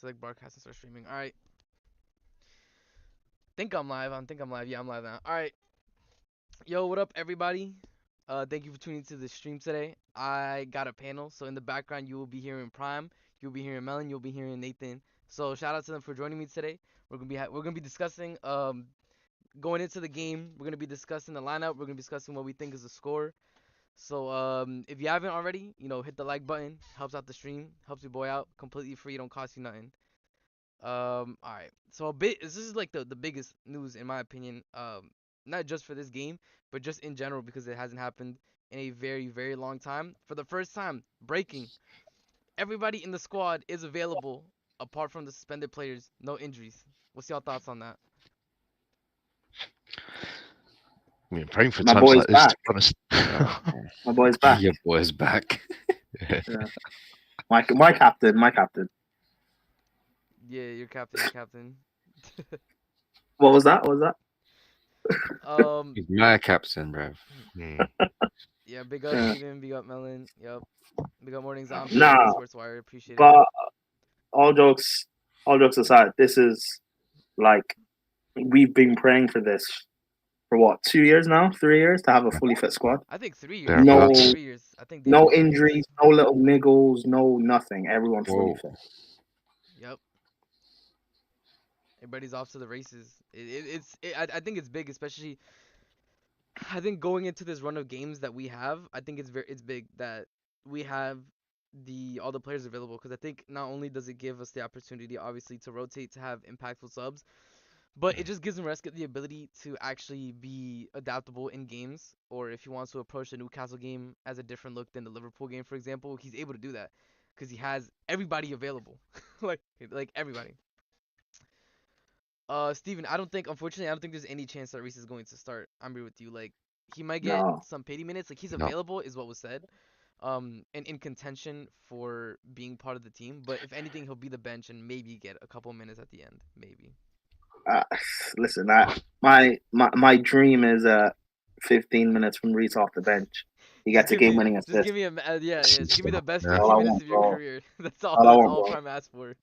Select broadcast and start streaming. All right. Think I'm live. I think I'm live. Yeah, I'm live now. All right. Yo, what up, everybody? Thank you for tuning to the stream today. I got a panel, so in the background you will be hearing Prime, you'll be hearing Melon, you'll be hearing Nathan. So shout out to them for joining me today. We're gonna be discussing going into the game. We're gonna be discussing the lineup. We're gonna be discussing what we think is the score. So if you haven't already, hit the like button. Helps out the stream. Helps your boy out. Completely free. Don't cost you nothing. All right. So this is like the biggest news in my opinion. Not just for this game, but just in general because it hasn't happened in a very very long time. For the first time, breaking. Everybody in the squad is available apart from the suspended players. No injuries. What's y'all thoughts on that? I mean, praying for My times boy's like this, to back. be honest. My boy's back. Your boy's back. Yeah. My captain. My captain. Yeah, your captain, your captain. What was that? What was that? um, He's my captain, bruv. yeah, big up Yeah. Steven, big up Melon. Yep. Big up Morning Zombie, big up Nah, Sports Wire. Appreciate it. but all jokes, all jokes aside, this is like we've been praying for this for what 2 years now, 3 years to have a fully fit squad. I think 3 years. There I think abouts. 3 years. I think they No were 3 years. injuries, no little niggles, no nothing. Everyone's fully Whoa. fit. Yep. Everybody's off to the races. I think it's big, especially. I think going into this run of games that we have, I think it's big that we have all the players available because I think not only does it give us the opportunity, obviously, to rotate to have impactful subs, but it just gives Maresca the ability to actually be adaptable in games, or if he wants to approach the Newcastle game as a different look than the Liverpool game, for example, he's able to do that because he has everybody available, like everybody. Steven, unfortunately, I don't think there's any chance that Reese is going to start. I'm here with you. Like, he might get No, some pity minutes. Like, he's No. available, is what was said. And in contention for being part of the team. But if anything, he'll be the bench and maybe get a couple minutes at the end. Maybe. uh, listen, my dream is 15 minutes from Reese off the bench. He gets a game-winning Just give assist. me yeah. Just give me the best Yeah. 15 All I minutes want, of your bro. career. That's all. All I That's want, all bro. Prime asked for.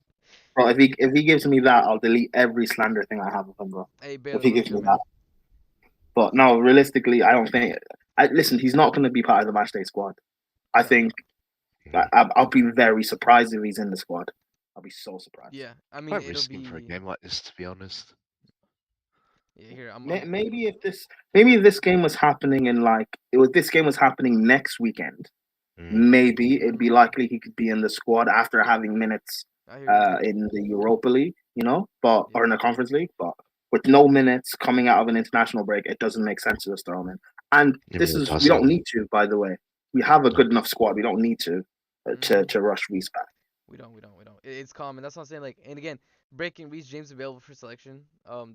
Bro, if he gives me that, I'll delete every slander thing I have of him, bro. Hey, If Balin, he what's gives good, me that. man? But no, realistically, I don't think. Listen, he's not going to be part of the matchday squad. I No. think I'll be very surprised if he's in the squad. I'll be so surprised. Yeah. I mean, Quite it'll risking for a be. game like this, to be honest. Yeah. Here, Maybe if this game was happening in like it was this game was happening next weekend, Mm. maybe it'd be likely he could be in the squad after having minutes I hear you. in the Europa League, but Yeah. or in the Conference League, but with no minutes coming out of an international break, it doesn't make sense to just throw him in. And It really we don't doesn't. need to, by the way. We have a No. good enough squad. We don't need to Mhm. to rush Reese back. We don't. It's common. That's what I'm saying. Like, and again, breaking Reece James available for selection.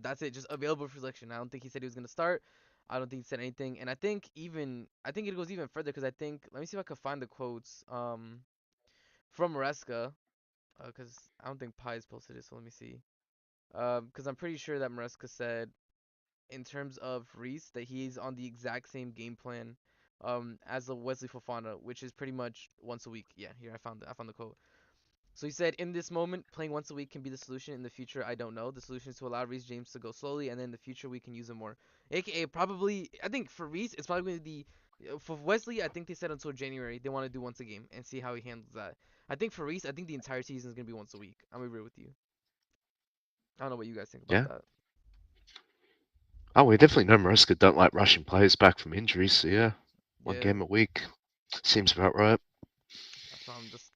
That's it. Just available for selection. I don't think he said he was gonna start. I don't think he said anything. And I think it goes even further because I think, let me see if I can find the quotes. From Maresca. Because I don't think Pies posted it. So let me see. Because I'm pretty sure that Maresca said in terms of Reece that he's on the exact same game plan. As the Wesley Fofana, which is pretty much once a week. Yeah, here I found the quote. So he said, in this moment, playing once a week can be the solution. In the future, I don't know. The solution is to allow Reece James to go slowly, and then in the future, we can use him more. AKA, probably, I think for Reece, it's probably going to be, for Wesley, I think they said until January, they want to do once a game and see how he handles that. I think for Reece, I think the entire season is going to be once a week. I'm going to be real with you. I don't know what you guys think about Yeah. that. Oh, we definitely know Maresca don't like rushing players back from injuries, so yeah. One Yeah, game a week. Seems about right.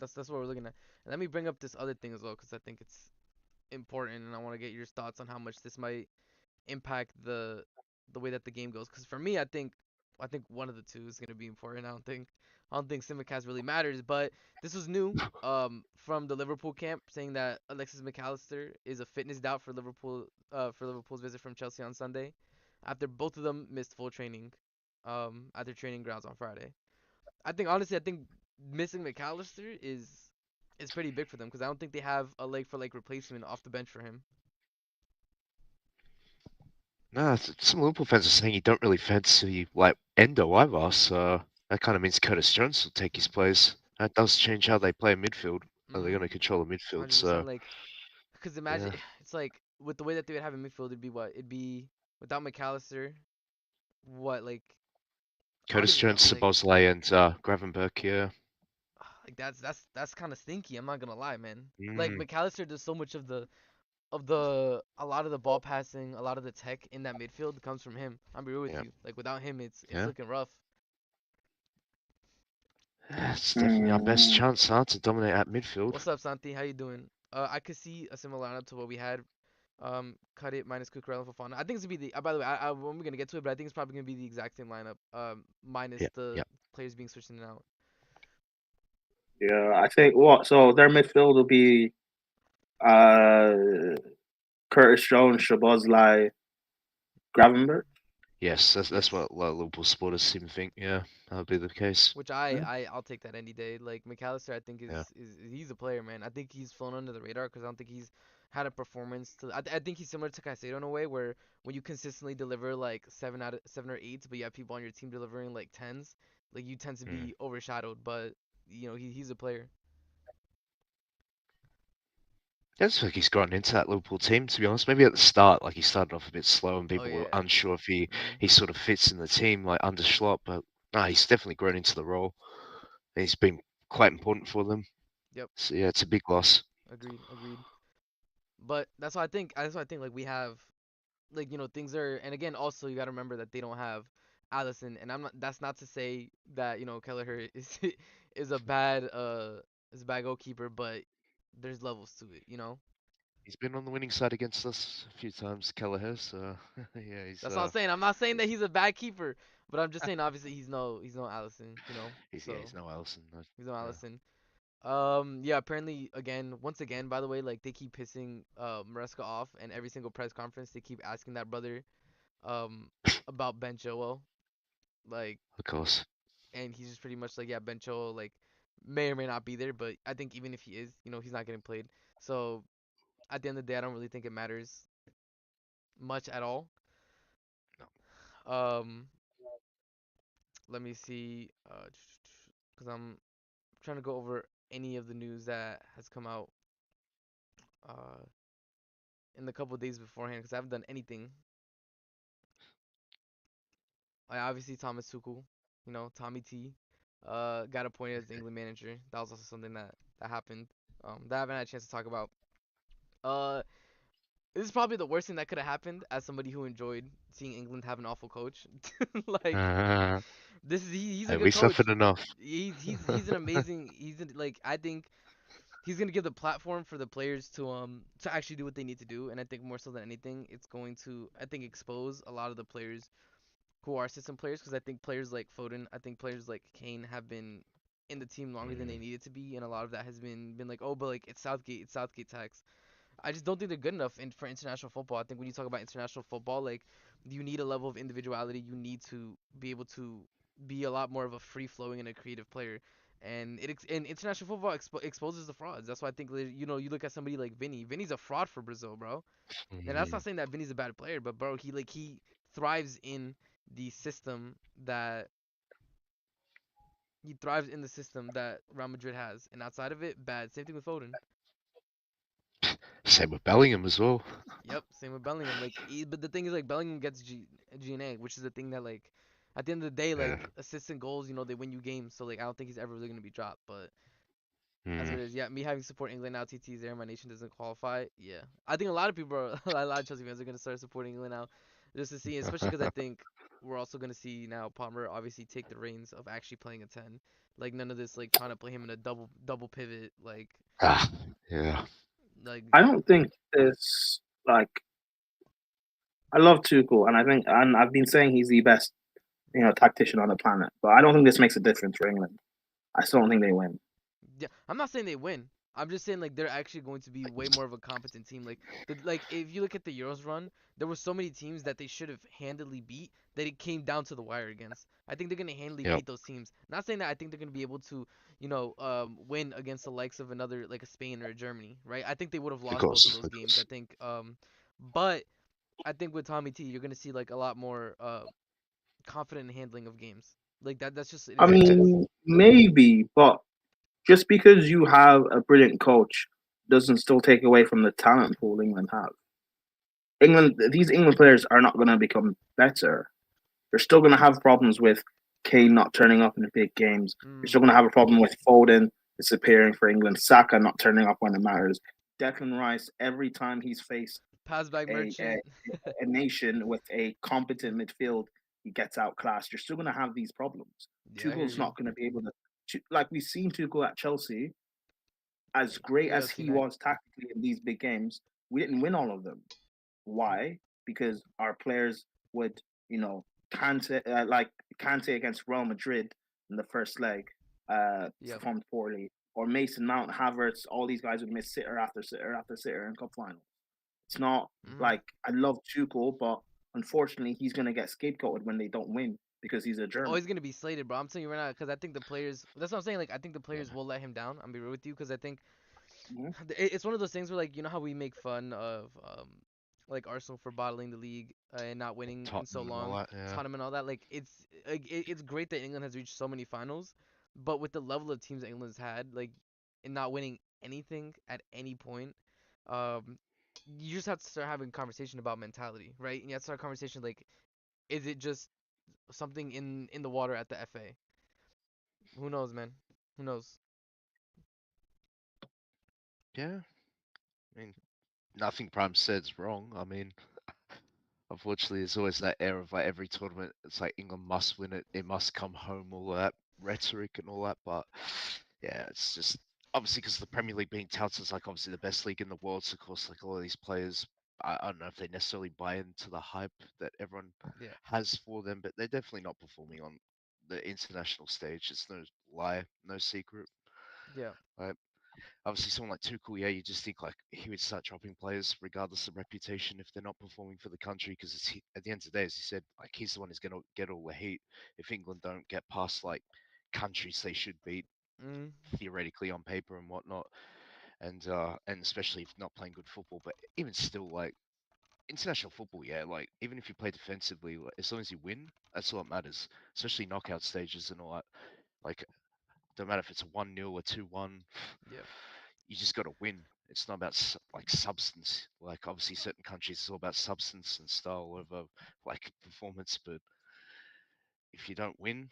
that's what we're looking at. And let me bring up this other thing as well, because I think it's important, and I want to get your thoughts on how much this might impact the way that the game goes. Because for me, I think one of the two is gonna be important. I don't think Simicast really matters. But this was new from the Liverpool camp saying that Alexis McAllister is a fitness doubt for Liverpool's visit from Chelsea on Sunday, after both of them missed full training at their training grounds on Friday. I think missing McAllister is pretty big for them because I don't think they have a leg for leg replacement off the bench for him. No, some Liverpool fans are saying you don't really fancy like Endo either, so that kind of means Curtis Jones will take his place. That does change how they play midfield. How they're Mhm. going to control the midfield. 100%. So Like, Cause imagine Yeah. it's like with the way that they would have in midfield, it'd be what? It'd be without McAllister, what like I don't Curtis even know. Jones, Szoboszlai, and Gravenberch. Yeah. Like that's kind of stinky. I'm not gonna lie, man. Like Mm, McAllister does so much of the a lot of the ball passing, a lot of the tech in that midfield comes from him. I'm be real with yeah. you. Like without him, it's Yeah. looking rough. It's definitely our best Mm, chance, huh, to dominate at midfield. What's up, Santi? How you doing? I could see a similar lineup to what we had. Cut it minus Cucurella and Fofana. I think it's gonna be the. By the way, when we're gonna get to it, but I think it's probably gonna be the exact same lineup. Minus Yeah. the Yeah. players being switched in and out. yeah, I think what? So their midfield will be uh Curtis Jones, Shabazz, Gravenberch. Yes, that's Yes. what Liverpool supporters seem to think. Yeah, that'll be the case. Which Yeah. I'll take that any day. Like McAllister, I think Yeah. is he's a player, man. I think he's flown under the radar because I don't think he's had a performance to. I think he's similar to Caicedo in a way where when you consistently deliver like 7 or 8s, but you have people on your team delivering like 10s, like you tend to Mm. be overshadowed. But he's a player. It's like he's gotten into that Liverpool team, to be honest. Maybe at the start, like he started off a bit slow and Oh people were yeah. unsure if Mhm. he sort of fits in the team like under Schlopp, but no, he's definitely grown into the role. And he's been quite important for them. Yep. So yeah, it's a big loss. Agreed. Agreed. But that's why I think. That's why I think like we have like things are, and again also you got to remember that they don't have Allison, and I'm not, that's not to say that Kelleher is is a bad goalkeeper, but there's levels to it. He's been on the winning side against us a few times, Kelleher, so yeah, he's That's what I'm saying. I'm not saying that he's a bad keeper, but I'm just saying obviously he's no Allison, he's so no Ellison. he's no Yeah. Allison. Yeah, apparently once again, by the way, like they keep pissing Maresca off, and every single press conference they keep asking that brother um about Ben Chilwell. Like, Of course. and he's just pretty much like, yeah, Ben Chilwell like may or may not be there, but I think even if he is, he's not getting played. So at the end of the day, I don't really think it matters much at all. No. Um, Let me see, because I'm trying to go over any of the news that has come out uh in the couple days beforehand, because I haven't done anything. I obviously Thomas Tuchel, Tommy T, got appointed as the England manager. That was also something that happened. That I haven't had a chance to talk about. Uh, this is probably the worst thing that could have happened as somebody who enjoyed seeing England have an awful coach. Like Uh, he's a hey, good we coach. suffered enough. He's an amazing like I think he's gonna give the platform for the players to actually do what they need to do, and I think more so than anything, it's going to I think expose a lot of the players who are system players, because I think players like Foden, I think players like Kane have been in the team longer than they Mm, needed to be, and a lot of that has been like, oh, but like it's Southgate tax. I just don't think they're good enough for international football. I think when you talk about international football, like you need a level of individuality. You need to be able to be a lot more of a free flowing and a creative player. And and international football exposes the frauds. That's why I think like, you look at somebody like Vinny. Vinny's a fraud for Brazil, bro. And that's mm. not saying that Vinny's a bad player, but bro, he thrives in the system that Real Madrid has, and outside of it, bad. Same thing with Foden. Same with Bellingham as well. Yep, same with Bellingham. Like, but the thing is, like, Bellingham gets GNA, which is the thing that, like, at the end of the day, Yeah. like, assists and goals, they win you games. So, like, I don't think he's ever really gonna be dropped. But as Mm. it is, yeah, me having support England now, TT's there, my nation doesn't qualify. Yeah, I think a lot of people, a lot of Chelsea fans are gonna start supporting England now, just to see, especially because I think we're also gonna see now Palmer obviously take the reins of actually playing a 10. Like, none of this, like, trying to play him in a double pivot, Ah, yeah. like I don't think this like I love Tuchel, and I think and I've been saying he's the best tactician on the planet, but I don't think this makes a difference for England. I still don't think they win. Yeah, I'm not saying they win. I'm just saying like they're actually going to be way more of a competent team. Like if you look at the Euros run, there were so many teams that they should have handily beat that it came down to the wire against. I think they're gonna handily Yep. beat those teams. Not saying that I think they're gonna be able to, win against the likes of another like a Spain or a Germany, right? I think they would have Of lost both of course. those Of games. I course. think, but I think with Tommy T, you're gonna see like a lot more confident in handling of games. Like that's just an I Yeah. experience. mean, maybe, but just because you have a brilliant coach doesn't still take away from the talent pool England have. These England players are not going to become better. They're still going to have problems with Kane not turning up in the big games. You're still going to have a problem with Foden disappearing for England, Saka not turning up when it matters. Declan Rice, every time he's faced Pass back a, a, merchant. a nation with a competent midfield, he gets outclassed. You're still going to have these problems. Yeah, I hear Tuchel's you. not going to be able to, like we've seen Tuchel at Chelsea, as great Yeah, as see he that. was tactically in these big games, we didn't win all of them. Mm, Why? Because our players would, Kante against Real Madrid in the first leg, yep. performed poorly, or Mason Mount, Havertz, all these guys would miss sitter after sitter after sitter in cup final. It's not Hmm. like I love Tuchel, but unfortunately, he's gonna get scapegoated when they don't win because he's a He's German. always gonna be slated, bro. I'm telling you right now, because I think the players. That's what I'm saying. Like, I think the players will let him down. I'm be real with you, because I think Mhm. it's one of those things where, like, you know how we make fun of like Arsenal for bottling the league and not winning in so Tottenham and all long, that. Yeah. Tottenham and all that. It's great that England has reached so many finals, but with the level of teams that England's had, like, and not winning anything at any point, um, you just have to start having conversation about mentality, right? And you have to start a conversation like, is it just something in the water at the FA? Who knows, man? Who knows? Yeah. I mean, nothing Prime said's wrong. I mean, unfortunately, there's always that air of like every tournament, it's like England must win it, it must come home, all that rhetoric and all that. But yeah, it's just obviously because the Premier League being touted as like obviously the best league in the world. So of course, like all of these players, I don't know if they necessarily buy into the hype that everyone Yeah, has for them, but they're definitely not performing on the international stage. It's no lie, no secret. yeah, Right? Obviously someone like Tuchel, yeah, you just think like he would start dropping players regardless of reputation if they're not performing for the country because it's at the end of the day, as he said, like he's the one who's going to get all the heat if England don't get past like countries they should beat mm, theoretically on paper and whatnot, and especially if not playing good football. But even still, like international football, yeah, like even if you play defensively, like, as long as you win, that's all that matters. Especially knockout stages and all that. Like, don't matter if it's a 1-0 or 2-1. yeah, You just got to win. It's not about like substance. Like obviously, certain countries it's all about substance and style over like performance. But if you don't win,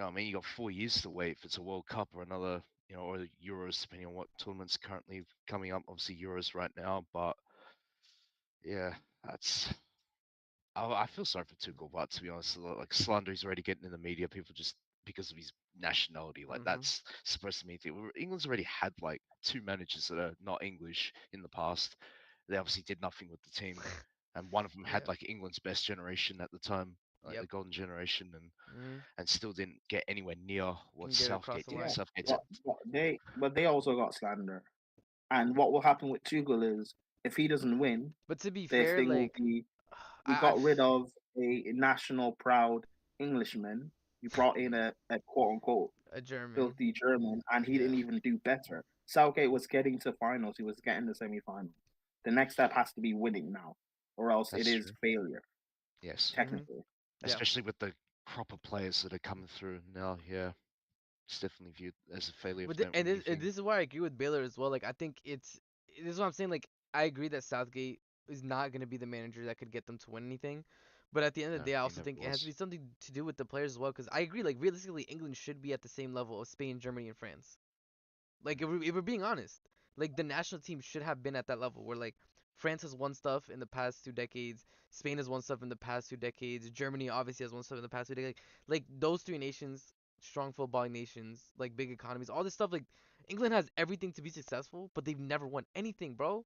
I mean, you got 4 years to wait if it's a World Cup or another, or Euros, depending on what tournaments currently coming up. Obviously, Euros right now, but yeah, that's. I feel sorry for Tuchel, but to be honest, like slander is already getting in the media. People just because of his nationality, like mm-hmm, that's supposed to mean England's already had like two managers that are not English in the past. They obviously did nothing with the team, and one of them had yeah, like England's best generation at the time, like yep, the golden generation, mm, and still didn't get anywhere near what can get it across Southgate the did. Yeah, line. Southgate Yeah, said, but they also got slander. And what will happen with Tuchel is if he doesn't win, but to be this fair, thing will like, be we I got rid of a national proud Englishman. You brought in a quote unquote a German, filthy German, and he yeah, didn't even do better. Southgate was getting to finals. He was getting to semi-finals. The next step has to be winning now, or else it "That's is true." failure Yes, mm-hmm, technically. yeah. especially with the crop of players that are coming through now. Yeah, it's definitely viewed as a failure But if they don't and win this anything. is why I agree with Baylor as well. Like, I think this is what I'm saying. Like, I agree that Southgate is not gonna be the manager that could get them to win anything. But at the end of No, the day, I he also never think it has to was. be something to do with the players as well. Because I agree, like, realistically, England should be at the same level of Spain, Germany, and France. Like, if we're being honest, like, the national team should have been at that level where, like, France has won stuff in the past 2 decades, Spain has won stuff in the past 2 decades, Germany obviously has won stuff in the past 2 decades. Like, those three nations, strong footballing nations, like, big economies, all this stuff. Like, England has everything to be successful, but they've never won anything, bro.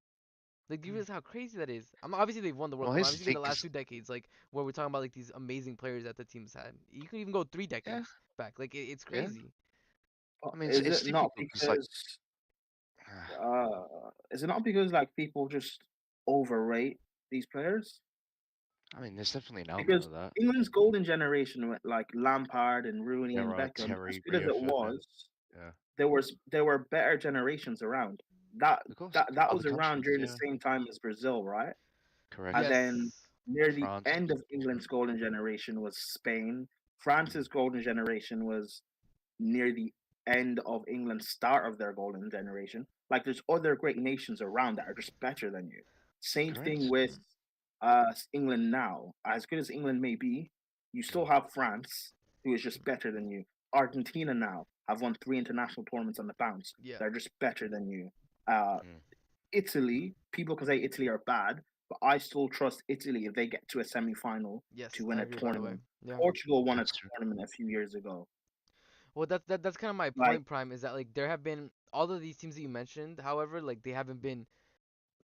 Like, do you realize how crazy that is? Obviously they've won the World Well, Cup. here's the Obviously in thing, the last because 2 decades, like, where we're talking about, like, these amazing players that the team's had. You can even go three yeah, decades back. Like, it's yeah. crazy. But I mean, is it's it not difficult because like, like people just overrate these players? I mean, there's definitely an element Because of that. England's golden generation with like Lampard and Rooney and Era, Beckham, as Terry, good as Rio it Ferdinand. was, Yeah, there were better generations around. That of course. that Other was around countries, during the yeah, same time as Brazil, right? And correct. then Yes. near the France. end of England's golden generation was Spain. Mm, France's golden generation was near the end of England's start of their golden generation. Like there's other great nations around that are just better than you. Same thing Correct. with England now. As good as England may be, you still Mm. have France, who is just better than you. Argentina now have won 3 international tournaments on the bounce. Yeah. They're just better than you. Uh, Mm. Italy, people can say Italy are bad, but I still trust Italy if they get to a semi-final Yes, to win I a agree. By the way, tournament. yeah. Portugal won a That's true. tournament a few years ago. Well, that's kind of my Like, point, Prime. Is that like there have been all of these teams that you mentioned. However, like they haven't been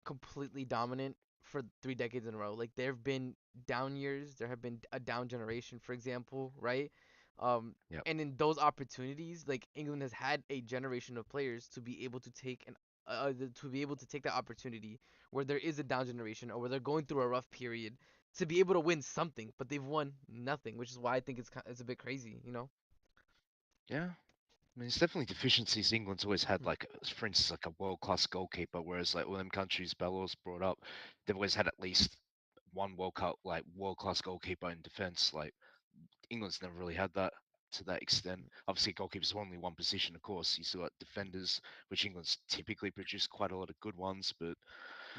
completely dominant for 3 decades in a row. Like there have been down years, there have been a down generation, for example, right? Um, Yep. and in those opportunities, like England has had a generation of players to be able to take to be able to take that opportunity where there is a down generation or where they're going through a rough period to be able to win something, but they've won nothing, which is why I think it's a bit crazy, you know? Yeah. I mean, it's definitely deficiencies England's always had, Mm. like, for instance, like a world-class goalkeeper, whereas, like, all them countries Belos brought up, they've always had at least one world-class goalkeeper in defense. Like, England's never really had that to that extent. Obviously, goalkeeper's only one position, of course. You still got defenders, which England's typically produced quite a lot of good ones, but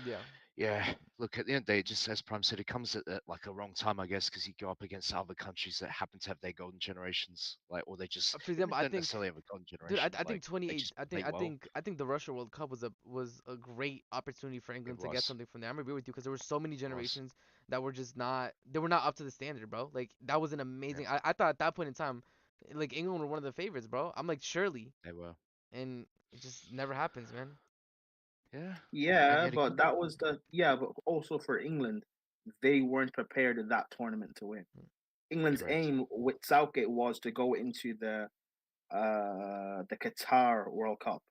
Yeah. yeah, look, at the end of the day, just as Prime said, it comes at like a wrong time, I guess, because you go up against other countries that happen to have their golden generations, like, or they just For even example, I don't think necessarily have a golden Dude, generation, I like think 28. they just play well. I think the Russia World Cup was a great opportunity for It England to get was, something from there. I'm gonna agree with you because there were so many it was, generations that were just not they were not up to the standard, bro. Like that was an yeah, amazing. I thought at that point in time, like England were one of the favorites, bro. I'm like surely, they were, and it just never happens, man. yeah, and yeah, yet but again, that was but also for England, they weren't prepared in that tournament to win. Mm. England's correct. aim with Southgate was to go into the Qatar World Cup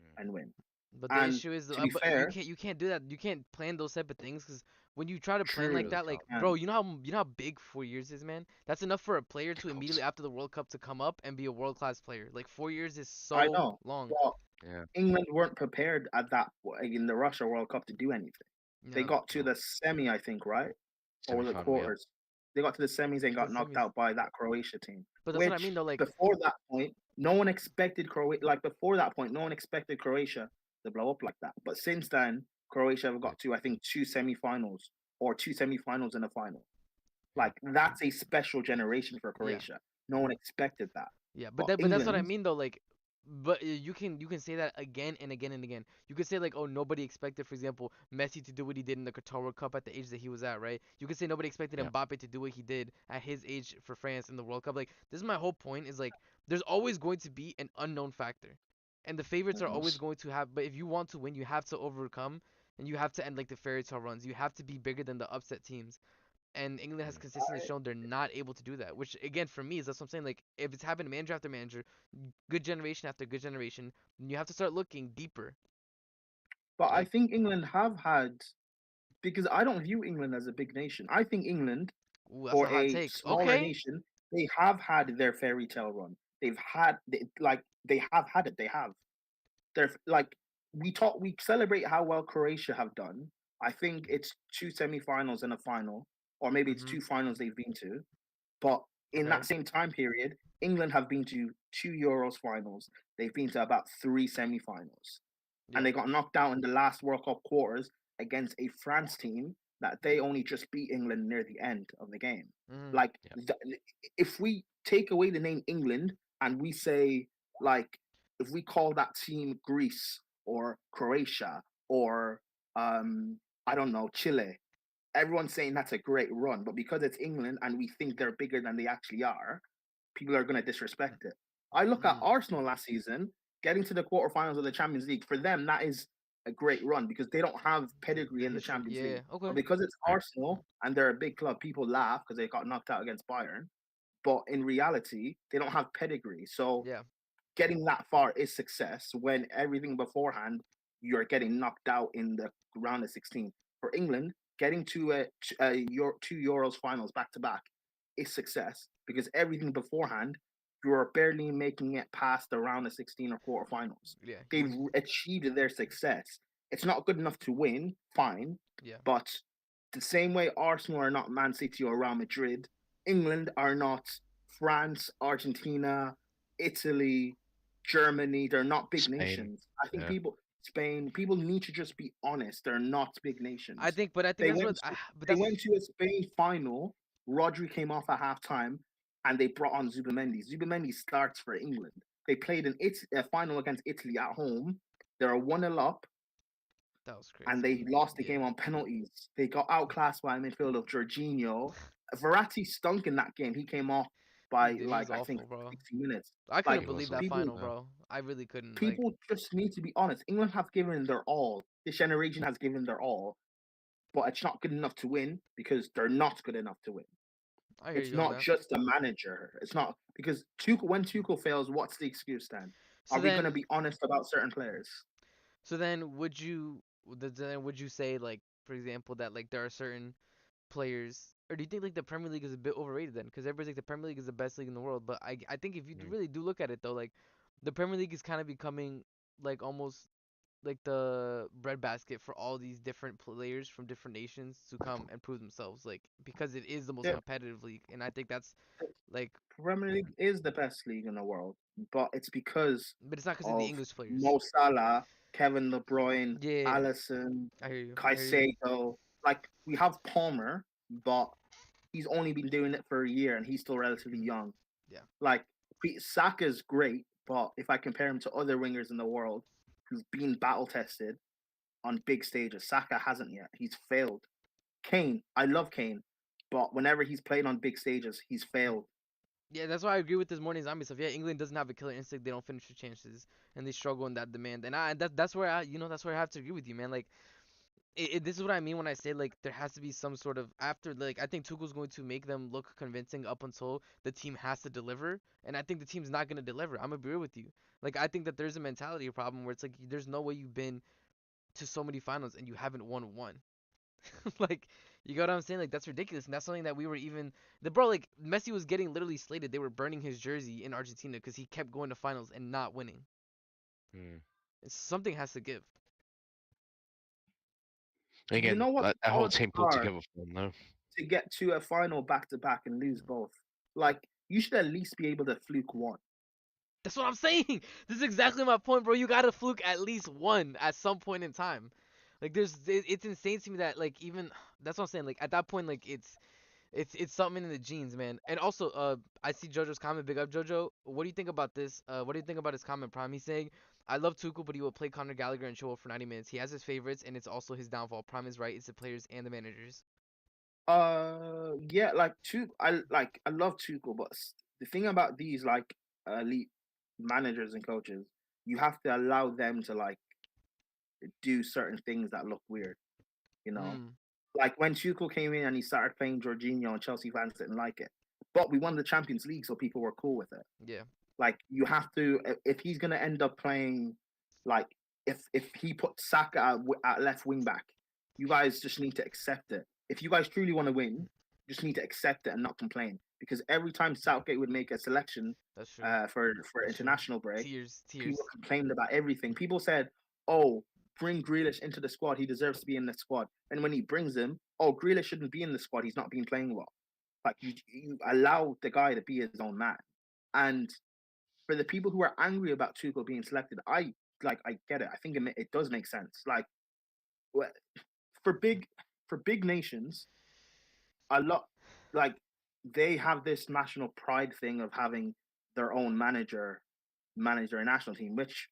Mm. and win. But the And issue is, to be but fair, you can't do that. You can't plan those type of things because when you try to plan like true, Really that, can't. like, bro, and you know how big 4 years is, man. That's enough for a player Of to course, immediately after the World Cup to come up and be a world class player. Like 4 years is I so know, long. but yeah, England weren't prepared at that in the Russia World Cup to do anything. They Yeah, got to no, the semi, I think, right? Or was it semi-final, yeah, quarters? They got to the semis and to the got knocked semis. out by that Croatia team. But that's what I Which mean, though. Like, before that point, no one expected Croatia. Like before that point, no one expected Croatia to blow up like that. But since then, Croatia have yeah, got to I think 2 semifinals or 2 semifinals and a final. yeah, Like that's a special generation for yeah, Croatia. No one expected that. yeah. But But that's what I England, mean, though. Like, but you can say that again and again and again. You could say like, oh, nobody expected, for example, Messi to do what he did in the Qatar World Cup at the age that he was at, right? You could say nobody expected yeah, Mbappe to do what he did at his age for France in the World Cup. Like, this is my whole point. Is like, there's always going to be an unknown factor, and the favorites of are Mhm. always course, going to have. But if you want to win, you have to overcome, and you have to end like the fairy tale runs. You have to be bigger than the upset teams. And England has mm, consistently shown they're not able to do that. Which again, for me, is that's what I'm saying. Like, if it's happened manager after manager, good generation after good generation, then you have to start looking deeper. but I Like, think England have had because I don't view England as a big nation. I think England, ooh, that's a for hot a take. smaller Okay. nation, they have had their fairy tale run. They have had it. They have. They're like we celebrate how well Croatia have done. I think mm, it's 2 semifinals and a final, or maybe it's Mhm. 2 finals they've been to. But in Okay. that same time period, England have been to 2 Euros finals. They've been to about 3 semifinals, and Yeah. they got knocked out in the last World Cup quarters against a France team that they only just beat England near the end of the game. Mhm. Like, yeah, if we take away the name England and we say, like, if we call that team Greece or Croatia or I don't know, Chile, everyone's saying that's a great run. But because it's England and we think they're bigger than they actually are, people are going to disrespect it. I look at Mhm. Arsenal last season getting to the quarterfinals of the Champions League. For them, that is a great run because they don't have pedigree The in the history. Champions Yeah. League. But Okay. because it's right, Arsenal and they're a big club, people laugh because they got knocked out against Bayern. But in reality, they don't have pedigree. So Yeah. getting that far is success when everything beforehand you're getting knocked out in the round of 16. For England, getting to your 2 Euros finals back to back is success because everything beforehand you're barely making it past the round of 16 or quarterfinals. Yeah. They've achieved their success. It's not good enough to win, fine, Yeah. but the same way Arsenal are not Man City or Real Madrid, England are not France, Argentina, Italy, Germany. They're not big Spain. nations. I think Yeah. Spain, people need to just be honest. They're not big I nations. think, but I think They that's went what. to, But they that's went to a Spain final. Rodri came off at halftime, and they brought on Zubamendi. Zubamendi starts for England. They played a final against Italy at home. They were 1-0 up, that was and crazy. they lost the game Yeah, on penalties. They got outclassed by a midfield of Jorginho. Verratti stunk in that game. He came off he by did. He was like I think awful, bro. 60 minutes. I He couldn't Like believe was that awful. people, final, Yeah. bro. I really couldn't. Like, people just need to be honest. England have given their all. This generation has given their all, but it's not good enough to win because they're not good enough to win. I hear It's you on not that. just the manager. It's not because when Tuchel fails, what's the excuse then? So Are we going to then, be honest about certain players? would you say like, for example, that like there are certain players, or do you think like the Premier League is a bit overrated then? Because everybody's like the Premier League is the best league in the world, but I think if you Mm. really do look at it though, like the Premier League is kind of becoming like almost like the breadbasket for all these different players from different nations to come and prove themselves, like because it is the most The competitive league, and I think that's like, Premier League is the best league in the world, but it's because but it's not because of the of English players. Mo Salah, Kevin De Bruyne, Yeah, Alisson, I hear you. I hear you. Caicedo. Like we have Palmer, but he's only been doing it for a year and he's still relatively young. Yeah. Like Saka's great, but if I compare him to other wingers in the world who've been battle tested on big stages, Saka hasn't yet. He's failed. Kane, I love Kane, but whenever he's played on big stages, he's failed. Yeah, that's why I agree with this morning zombie stuff. Yeah, England doesn't have a killer instinct. They don't finish the chances, and they struggle in that demand. And that's where that's where I have to agree with you, man. Like, this is what I mean when I say like there has to be some sort of after, like I think Tuchel's going to make them look convincing up until the team has to deliver, and I think the team's not gonna deliver. I'm gonna be real with you. Like I think that there's a mentality problem where it's like there's no way you've been to so many finals and you haven't won one. Like, you got what I'm saying? Like, that's ridiculous. And that's something that we were even the bro, like Messi was getting literally slated. They were burning his jersey in Argentina because he kept going to finals and not winning. Mm. Something has to give. You Again, know what's that whole hard team pulled together for them, though. to get to a final back to back and lose both? Like you should at least be able to fluke one. That's what I'm saying. This is exactly my point, bro. You gotta fluke at least one at some point in time. Like, it's insane to me that like even that's what I'm saying. Like at that point, like it's something in the genes, man. And also, I see JoJo's comment. Big up, JoJo. What do you think about this? What do you think about his comment, Prime? He's saying, "I love Tuchel, but he will play Conor Gallagher and Chilwell for 90 minutes. He has his favorites, and it's also his downfall." Prime is right. It's the players and the managers. Yeah, like I love Tuchel, but the thing about these like elite managers and coaches, you have to allow them to like do certain things that look weird. You know, Mm, like when Tuchel came in and he started playing Jorginho and Chelsea fans didn't like it, but we won the Champions League, so people were cool with it. yeah. Like you have to if he's gonna end up playing like if he puts Saka at left wing back, you guys just need to accept it. If you guys truly want to win, you just need to accept it and not complain. Because every time Southgate would make a selection That's true. for That's true. international break, Tears, people tears. complained about everything. People said, "Oh, bring Grealish into the squad. He deserves to be in the squad." And when he brings him, "Oh, Grealish shouldn't be in the squad. He's not been playing well." Like you allow the guy to be his own man. And for the people who are angry about Tuchel being selected, I get it. I think it does make sense. Like for big nations, a lot like they have this national pride thing of having their own manager manage their national team. Which,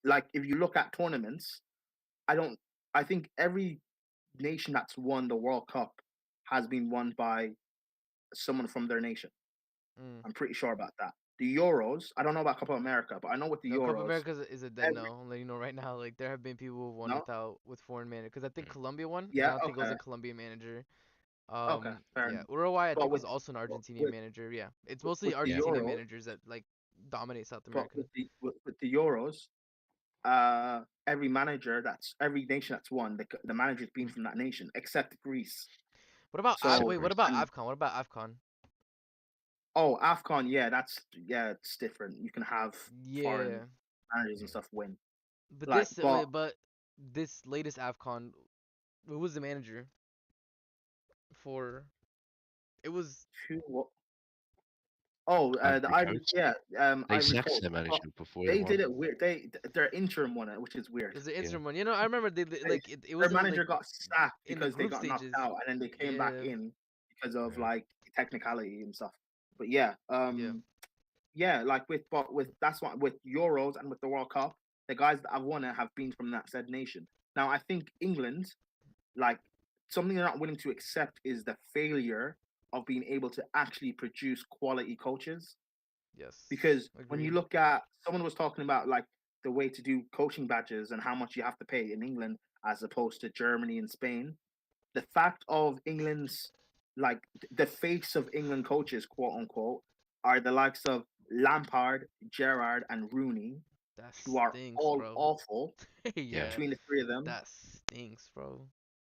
like, if you look at tournaments, I don't. I think every nation that's won the World Cup has been won by someone from their nation. Mm. I'm pretty sure about that. The Euros, I don't know about Copa America, but I know with the No, Copa Euros, America is a dead every no. I'm letting you know right now. Like there have been people who've won no, with foreign manager. Because I think Colombia won, and I yeah, don't think it was okay, a Colombian manager. okay, fair Yeah, enough. Uruguay I But think was also an Argentinian with manager. Yeah, it's mostly the Yeah. Argentinian Euros, managers that like dominate South but American. with the Euros, every nation that's won, the manager's been from that nation except Greece. What about Except So wait? What Greece. about and Afcon? What about Afcon? Afcon, yeah, it's different. You can have foreign Yeah, managers and Mm. stuff win. but Like, this but but this latest Afcon, who was the manager for? It was who? What? Oh, the Ivory Ivory, Coast. yeah, They Ivory sacked Coast. their But manager before he they did won. it weird. Their interim won it, which is weird. Is the Yeah. interim one? You know, I remember They, it their wasn't manager like got sacked in the because they group got knocked stages. out, and then they came back Yeah, in because of Yeah. like technicality and stuff. But yeah, yeah, like with that's what with Euros and with the World Cup, the guys that have won it have been from that said nation. Now I think England, like something they're not willing to accept is the failure of being able to actually produce quality coaches. yes, Because when you agreed. look at someone was talking about like the way to do coaching badges and how much you have to pay in England as opposed to Germany and Spain, the fact of England's like the face of England coaches, quote unquote, are the likes of Lampard, Gerrard, and Rooney, That who are stinks, all bro. awful Yeah. Yeah, between the three of them. that stinks, bro.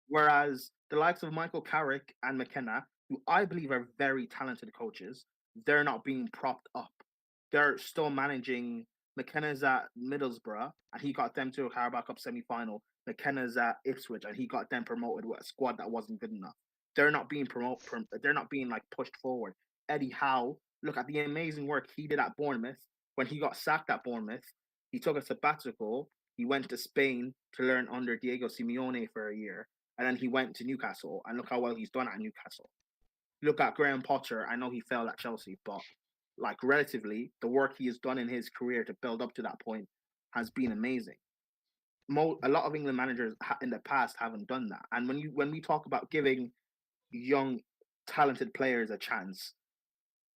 Whereas the likes of Michael Carrick and McKenna, who I believe are very talented coaches, they're not being propped up. They're still managing. McKenna's at Middlesbrough, and he got them to a Carabao Cup semi-final. McKenna's at Ipswich, and he got them promoted with a squad that wasn't good enough. They're not being they're not being like pushed forward. Eddie Howe, look at the amazing work he did at Bournemouth. When he got sacked at Bournemouth, he took a sabbatical. He went to Spain to learn under Diego Simeone for a year, and then he went to Newcastle, and look how well he's done at Newcastle. Look at Graham Potter. I know he failed at Chelsea, but like relatively, the work he has done in his career to build up to that point has been amazing. A lot of England managers in the past haven't done that. And when we talk about giving young, talented players a chance,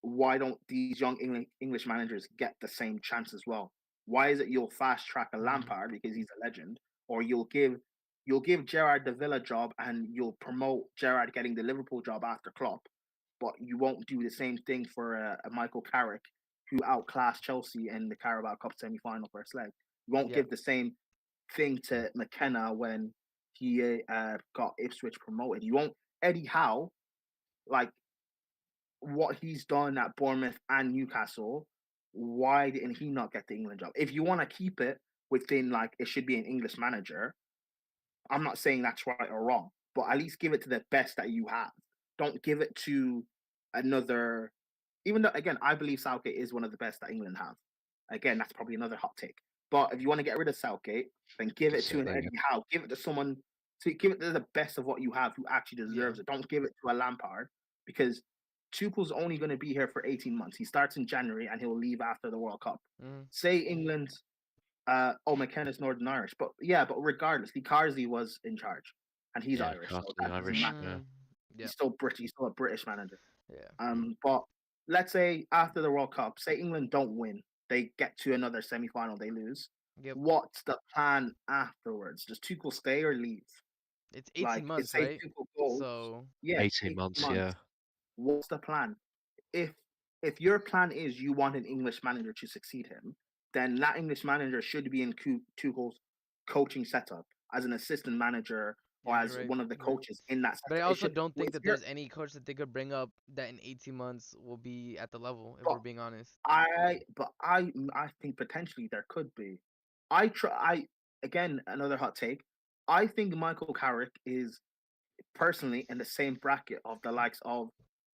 why don't these young English managers get the same chance as well? Why is it you'll fast track a Mm. Lampard because he's a legend, or you'll give Gerrard the Villa job and you'll promote Gerrard getting the Liverpool job after Klopp, but you won't do the same thing for a Michael Carrick who outclassed Chelsea in the Carabao Cup semi-final first leg. You won't Yeah, give the same thing to McKenna when he got Ipswich promoted. You won't Eddie Howe, like what he's done at Bournemouth and Newcastle. Why didn't he not get the England job? If you want to keep it within like it should be an English manager, I'm not saying that's right or wrong, but at least give it to the best that you have. Don't give it to another. Even though, again, I believe Southgate is one of the best that England have. Again, that's probably another hot take. But if you want to get rid of Southgate, then give it to an There you Eddie Howe. Give it to someone. To give it to the best of what you have, who actually yeah, deserves it. Don't give it to a Lampard because Tuchel's only going to be here for 18 months. He starts in January and he'll leave after the World Cup. mm. Say England McKenna's Northern Irish, but regardless, Lee Carsley was in charge, and he's Yeah, Irish, so Carsley that doesn't Irish. matter. Yeah. Mm. Yeah, He's still British. He's still a British manager. yeah, But let's say after the World Cup, say England don't win, they get to another semi-final, they lose. yep. What's the plan afterwards? Does Tuchel stay or leave? It's 18 Like, months, say right? Tuchel goes, So yeah, 18 8 months. months. Yeah. What's the plan? If if your plan is you want an English manager to succeed him, then that English manager should be in Tuchel's coaching setup as an assistant manager or yeah, you're as right. one of the You're right. coaches in that But I setup. It also should. don't think If that you're, there's any coach that they could bring up that in 18 months will be at the level, if we're but being honest. I think potentially there could be. I again another hot take. I think Michael Carrick is personally in the same bracket of the likes of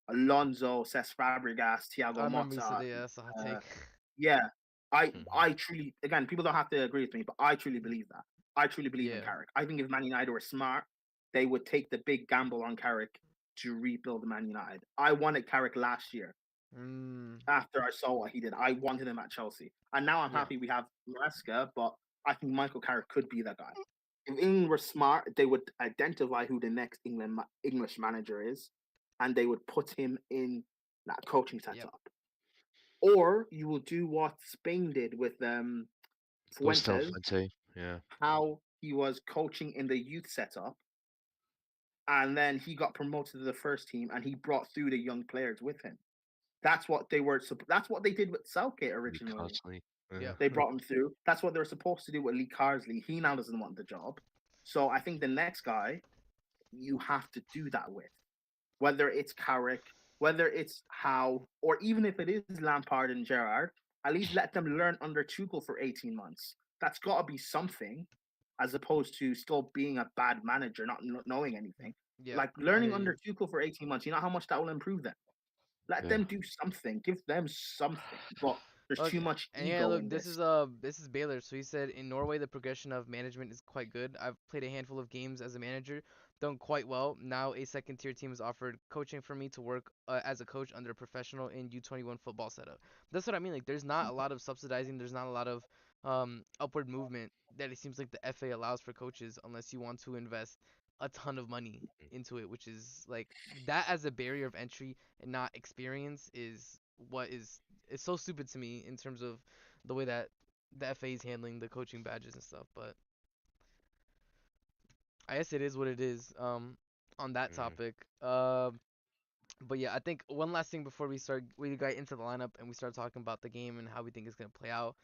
Alonso, Cesc Fabregas, I Thiago remember you said Motta. that, yeah, that's a hot Uh, take. yeah, I Mhm. I truly again people don't have to agree with me, but I truly believe that. I truly believe in Yeah. Carrick. I think if Man United were smart, they would take the big gamble on Carrick to rebuild Man United. I wanted Carrick last year Mm, after I saw what he did. I wanted him at Chelsea, and now I'm yeah. happy we have Maresca, but I think Michael Carrick could be that guy. If England were smart, they would identify who the next English manager is, and they would put him in that coaching Yep. setup. Or you will do what Spain did with Gustavo Fuentes, Fuente. Yeah. how he was coaching in the youth setup, and then he got promoted to the first team, and he brought through the young players with him. That's what they were. That's what they did with Southgate Lee originally. Carsley. Yeah. Yeah. They brought him through. That's what they're supposed to do with Lee Carsley. He now doesn't want the job. So I think the next guy you have to do that with, whether it's Carrick, whether it's Howe, or even if it is Lampard and Gerrard, at least let them learn under Tuchel for 18 months. That's got to be something, as opposed to still being a bad manager, not knowing anything. Yeah. Like I learning hear you. under Tuchel for 18 months, you know how much that will improve them. Let Yeah. them do something. Give them something. But there's too Okay. much And yeah, ego look, in this. this is Baylor. So he said in Norway the progression of management is quite good. I've played a handful of games as a manager, done quite well. Now a second tier team has offered coaching for me to work as a coach under a professional in U21 football setup. That's what I mean. Like there's not a lot of subsidizing. There's not a lot of upward movement that it seems like the FA allows for coaches unless you want to invest a ton of money into it, which is like that as a barrier of entry and not experience is what is it's so stupid to me in terms of the way that the FA is handling the coaching badges and stuff. But I guess it is what it is. On that Mm. topic. But yeah, I think one last thing before we got into the lineup and we start talking about the game and how we think it's gonna play out.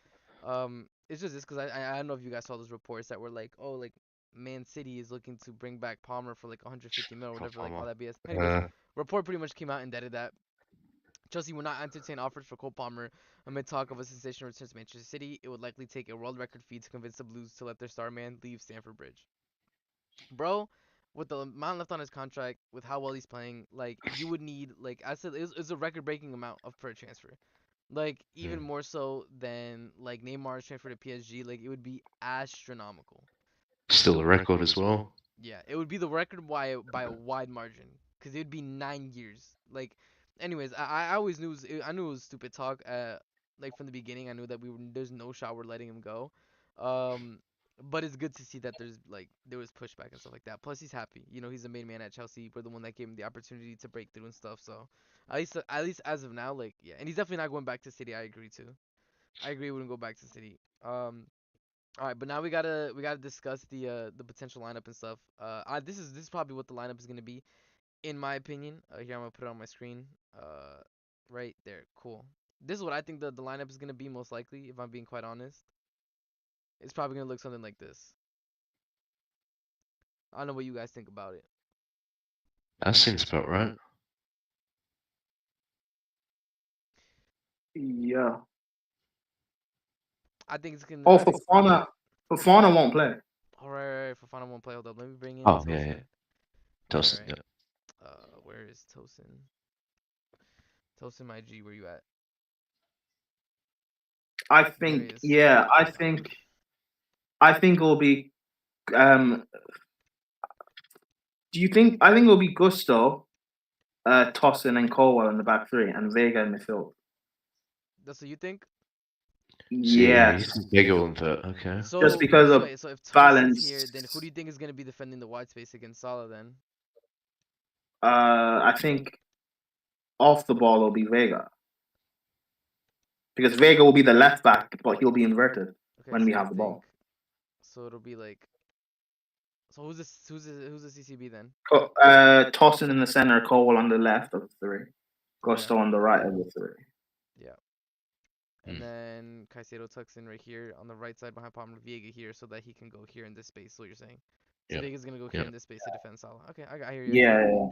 It's just this because I don't know if you guys saw those reports that were like, oh, like Man City is looking to bring back Palmer for like 150 mil or Cole whatever, like all Palmer. that BS. Anyways, Uh, report pretty much came out and deaded that. Chelsea will not entertain offers for Cole Palmer amid talk of a sensational return to Manchester City. It would likely take a world record fee to convince the Blues to let their star man leave Stamford Bridge. Bro, with the amount left on his contract, with how well he's playing, like you would need, like I said, it's a record breaking amount of per transfer. Like even mm. more so than like Neymar's transfer to PSG. Like it would be astronomical. Still a record as well. Yeah, it would be the record by a wide margin because it would be 9 years. Like, anyways, I always knew I knew it was stupid talk. Like from the beginning, I knew that there's no shot we're letting him go. Um, but it's good to see that there was pushback and stuff like that. Plus, he's happy. You know, he's the main man at Chelsea. We're the one that gave him the opportunity to break through and stuff. So, at least as of now, like yeah, and he's definitely not going back to City. I agree too. I agree. He wouldn't go back to City. All right, but now we gotta discuss the potential lineup and stuff. This is probably what the lineup is gonna be, in my opinion. Here I'm gonna put it on my screen. Right there, cool. This is what I think the lineup is gonna be most likely. If I'm being quite honest, it's probably gonna look something like this. I don't know what you guys think about it. That seems about right. Yeah. I think it's gonna. Oh, I think. Fofana won't play. Alright, Fofana won't play. Hold up, let me bring in Oh yeah, yeah. Tosin. All Tosin, right. yeah. Where is Tosin? Tosin, my G, where you at? I There he think, is. yeah, I think it'll be. Um, do you think? I think it'll be Gusto, Tosin, and Colwell in the back three, and Vega in midfield. That's what you think? So yeah, Yes, he's bigger than that. Okay. just So because so of wait, so if Tosin's here, then who balance. do you think is gonna be defending the wide space against Salah then? I think off the ball will be Vega because Vega will be the left back, but he'll be inverted Okay, when we so you have the think ball. so it'll be like so who's the CCB then? Tosin in the center, Colwell on the left of the three, Okay, Gusto on the right of the three. yeah. And Hmm. then Caicedo tucks in right here on the right side behind Palmer Viega here so that he can go here in this space. So what you're saying? So Yeah. Viega's gonna go here Yeah. in this space to defend Salah. Okay, I hear you. Yeah,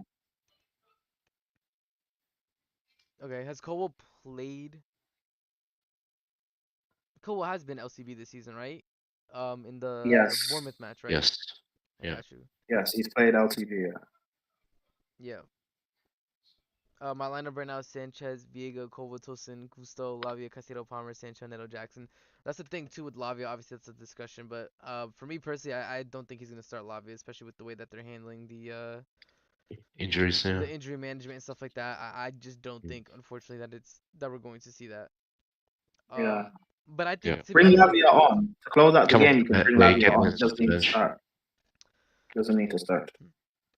Okay, has Cole played? Cole has been LCB this season, right? In the yes, Bournemouth match, right? Yes. I Yeah. got you. yes, he's played LTV. Yeah. Yeah. My lineup right now is Sanchez, Viega, Tosin, Gusto, Lavia, Caicedo, Palmer, Sancho, Neto, Jackson. That's the thing too with Lavia. Obviously, that's a discussion, but for me personally, I don't think he's gonna start Lavia, especially with the way that they're handling Injuries now. the injury management and stuff like that. I just don't Mm. think, unfortunately, that we're going to see that. Yeah. But I Yeah. think to be Bring honest, Lavia on to close out the Come game. on. You can bring Yeah, Lavia get him on. into He doesn't the need to bench. start. He doesn't need to start.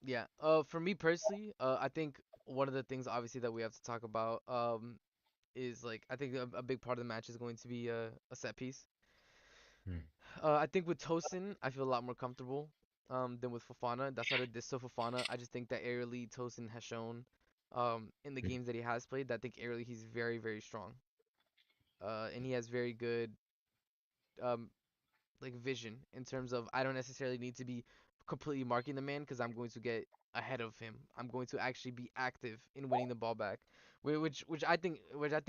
yeah. For me personally, I think one of the things obviously that we have to talk about is like I think a big part of the match is going to be a set piece. Mm. I think with Tosin, I feel a lot more comfortable than with Fofana. That's not a diss to Fofana. I just think that aerially Tosin has shown in the Mm. games that he has played that I think aerially he's very very strong. And he has very good um like vision in terms of I don't necessarily need to be completely marking the man because I'm going to get ahead of him. I'm going to actually be active in winning the ball back, which I think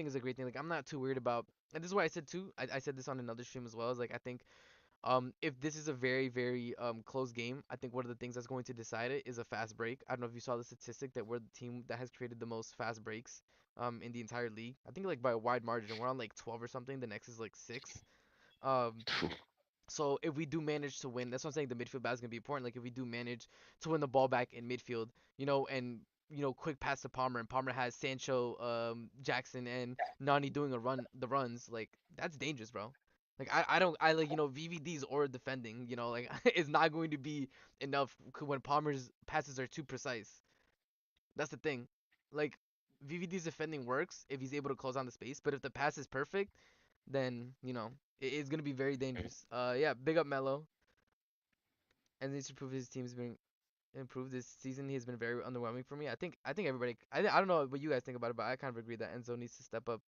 is a great thing. Like I'm not too worried about, and this is what I said too. I said this on another stream as well. Is like I think If this is a very, very close game, I think one of the things that's going to decide it is a fast break. I don't know if you saw the statistic that we're the team that has created the most fast breaks in the entire league. I think like by a wide margin. We're on like 12 or something. The next is like 6. Um, so if we do manage to win, that's what I'm saying. The midfield battle is gonna be important. Like if we do manage to win the ball back in midfield, and quick pass to Palmer, and Palmer has Sancho, Jackson, and Nani doing the runs. Like that's dangerous, bro. Like I don't I like VVD's or defending, like it's not going to be enough when Palmer's passes are too precise. That's the thing. Like VVD's defending works if he's able to close on the space, but if the pass is perfect, then it's gonna be very dangerous. Yeah, big up Melo, and needs to prove his team's been improved this season. He has been very underwhelming for me. I think everybody. I don't know what you guys think about it, but I kind of agree that Enzo needs to step up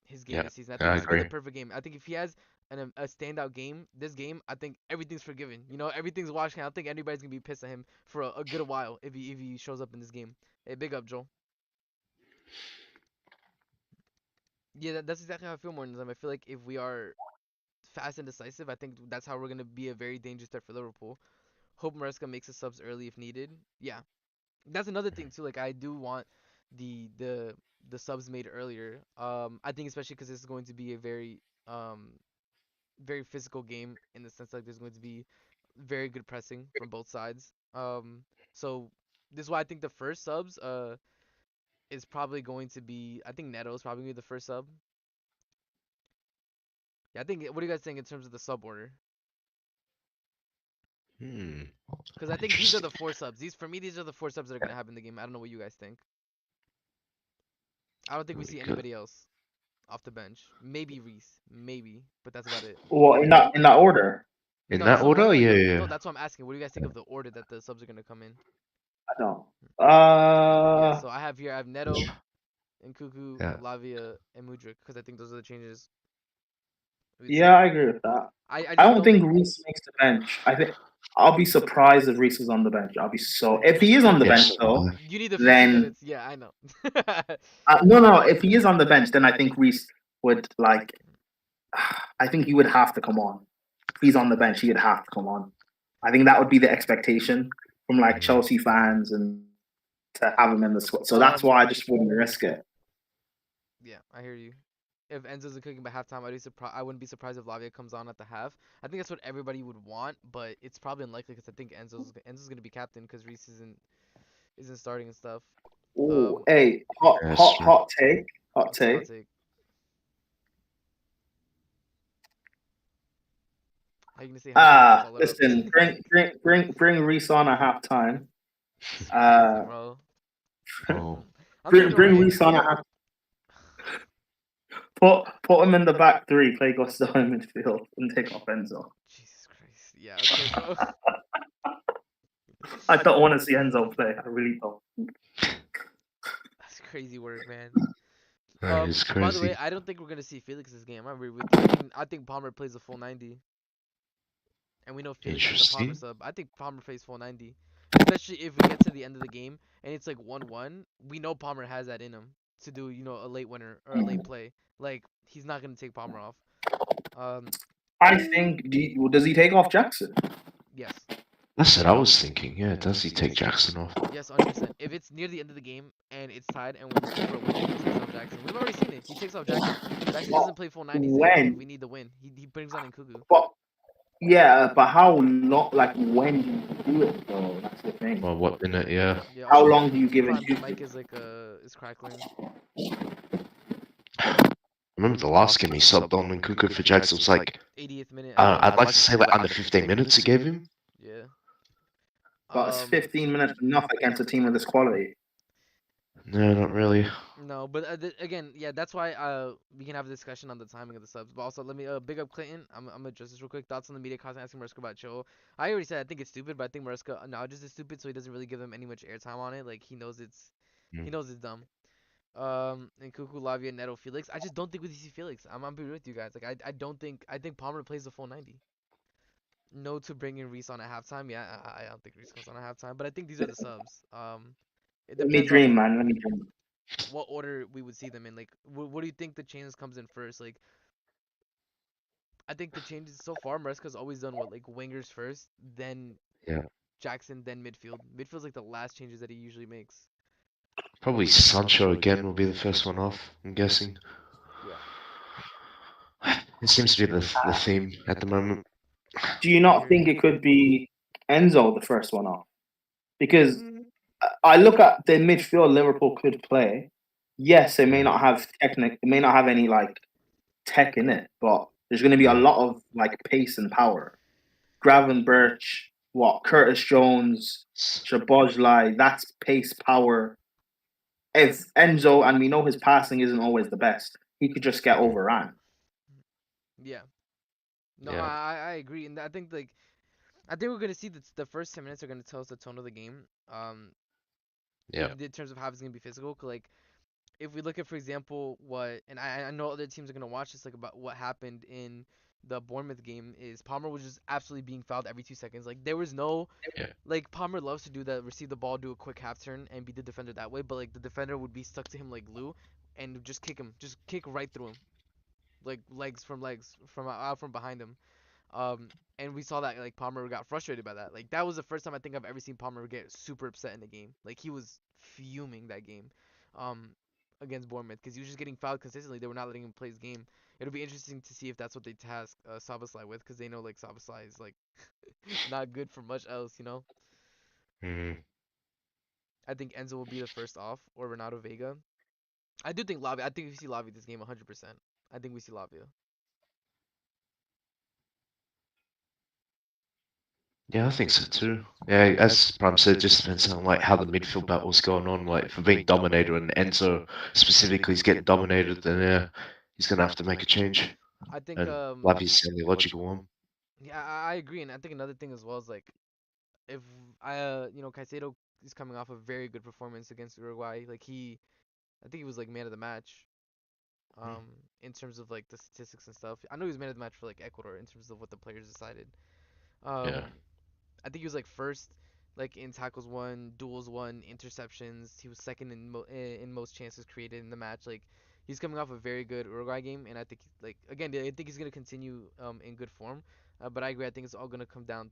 his game Yeah, this season. I think I this could be the agree. perfect game. I think if he has a standout game, this game, I think everything's forgiven. Everything's watching. I don't think anybody's gonna be pissed at him for a good while if he shows up in this game. Hey, big up, Joel. Yeah, that's exactly how I feel more than them. I feel like if we are fast and decisive, I think that's how we're gonna be a very dangerous threat for Liverpool. Hope Maresca makes his subs early if needed. Yeah, that's another thing too. Like I do want the the the subs made earlier. I think especially because this is going to be a very physical game in the sense like there's going to be very good pressing from both sides. So this is why I think the first subs is probably going to be. I think Neto is probably gonna be the first sub. Yeah, I think. What are you guys think in terms of the sub order? Hmm. Because I think these are Interesting. the 4 subs. These are the 4 subs that are gonna happen in the game. I don't know what you guys think. I don't think we see Because anybody else off the bench. Maybe Reese, maybe, but that's about it. Well, in that order, in No, that that's not what. order, yeah, No, yeah. no, that's what I'm asking. What do you guys think of the order that the subs are gonna come in? I don't. Yeah, so I have Neto and Cuckoo, Yeah. Lavia, and Mudryk because I think those are the changes we'd Yeah, see. I agree with that. I I just don't don't think think. Reese makes the bench. I think I'll be surprised if Reese is on the bench. I'll be so if he is on the bench Yes. though, You need the 50 then minutes. Yeah, I know. no. If he is on the bench, then I think Reese would like. I think he would have to come on. If he's on the bench, he would have to come on. I think that would be the expectation from like Mhm. Chelsea fans and to have him in the squad. So that's um, why I just wouldn't risk it. yeah, I hear you. If Enzo's cooking by halftime, I wouldn't be surprised if Lavia comes on at the half. I think that's what everybody would want, but it's probably unlikely because I think Enzo's gonna be captain because Reese isn't starting and stuff. Oh, Um, hey, That's true. hot take, hot what's the hot take. take? How you gonna say hot take and follow it up? Listen, bring Reese on at halftime. This is crazy, Uh, bro. Oh, I'm thinking bring okay. Reese on at half. Put him in the back three. Play Gusto in midfield and take off Enzo. Jesus Christ. Yeah, okay, bro. I don't want to see Enzo play. I really don't. That's crazy work, man. that is By the way, crazy. I don't think we're gonna see Felix this game. I agree with you. I think Palmer plays a full 90, and we know Felix isn't a Palmer Interesting. sub. I think Palmer plays full 90, especially if we get to the end of the game and it's like 1-1. We know Palmer has that in him to do a late winner or a late play. Like he's not gonna take Palmer off. Um, I think. Does he take off Jackson? yes, That's what I was thinking. Yeah, does he take Jackson off? yes, 100%. If it's near the end of the game and it's tied and we're looking for a win, he takes off Jackson. We've already seen it. He takes off Jackson. Jackson doesn't play full 90s if we When? need the win. He brings on Nkuku. But yeah, but how long? Like when do you do it though? That's the thing. Well, what minute? Yeah. Yeah. How Also, long do you give it? your mic is like is crackling. I remember the last game he subbed on when Kuku for Jackson was like, 80th minute, I think. I'd like to say like under 15 minutes he gave him. Yeah. But it's 15 minutes enough against a team of this quality. No, not really. No, but again, yeah, that's why we can have a discussion on the timing of the subs. But also, let me big up Clinton. I'm gonna address this real quick. Thoughts on the media content asking Mariska about Cho. I already said I think it's stupid, but I think Mariska acknowledges it's stupid, so he doesn't really give them any much airtime on it. Like he Mm. knows it's dumb. And Kuku, Lavia, Neto, Felix. I just don't think we see Felix. I'm gonna be real with you guys. Like I don't think Palmer plays the full 90. No to bring in Reese on at halftime. Yeah, I don't think Reese comes on at halftime, but I think these are the subs. It Let me depends on dream, man. Let me dream. what order we would see them in. Like, what do you think the changes comes in first? Like, I think the changes so far, Maresca's always done what, like wingers first, then Yeah. Jackson, then midfield. Midfield's like the last changes that he usually makes. Probably Sancho again will be the first one off, I'm guessing. Yeah. It seems to be the theme at the moment. Do you I not hear think you. it could be Enzo the first one off? Because Mm, I look at the midfield Liverpool could play. Yes, it may yeah, not have it may not have any like tech in it, but there's going to be a yeah, lot of like pace and power. Gravenberch, what Curtis Jones, Shabojlai, that's pace, power. If Enzo, and we know his passing isn't always the best, he could just get mm, overran. Yeah. No, yeah, I agree, and I think like I think we're gonna see the first 10 minutes are gonna tell us the tone of the game. yeah, In terms of how it's gonna be physical. 'Cause, like if we look at, for example, what and I know other teams are gonna watch this, like about what happened in the Bournemouth game is Palmer was just absolutely being fouled every 2 seconds. Like there was no yeah, like Palmer loves to do that, receive the ball, do a quick half turn, and be the defender that way. But like the defender would be stuck to him like glue, and just kick him, just kick right through him, like legs from out from behind him. And we saw that like Palmer got frustrated by that. Like that was the first time I think I've ever seen Palmer get super upset in a game. Like he was fuming that game, um, against Bournemouth because he was just getting fouled consistently. They were not letting him play his game. It'll be interesting to see if that's what they task Szoboszlai with, because they know like Szoboszlai is like not good for much else, you know. mm, I think Enzo will be the first off, or Renato Vega. I do think Lavia. I think we see Lavia this game 100%. I think we see Lavia. yeah. I think so too. Yeah, as Prime said, it just depends on like how the midfield battle's going on. Like if we're being dominated and Enzo specifically is getting dominated, then yeah, he's gonna have to make a change. I think And Lavi's the only logical one. yeah, I agree, and I think another thing as well is like if Caicedo is coming off a very good performance against Uruguay. Like I think he was like man of the match. Mm, Um, in terms of like the statistics and stuff. I know he was man of the match for like Ecuador in terms of what the players decided. yeah, Um, I think he was like first, like in tackles won, duels won, interceptions. He was second in most chances created in the match. Like he's coming off a very good Uruguay game, and I think like again I think he's gonna continue in good form. But I agree. I think it's all gonna come down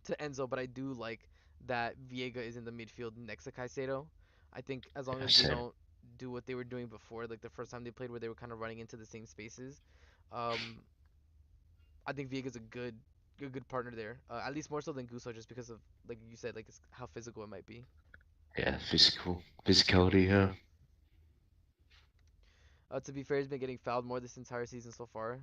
to Enzo, but I do like that Viega is in the midfield next to Caicedo. I think as long yeah. as they Same. don't do what they were doing before, like the first time they played where they were kind of running into the same spaces, um, I think Viega's a good partner there. At least more so than Guso, just because of like you said, like it's how physical it might be. Yeah, physicality. Yeah, To be fair, he's been getting fouled more this entire season so far.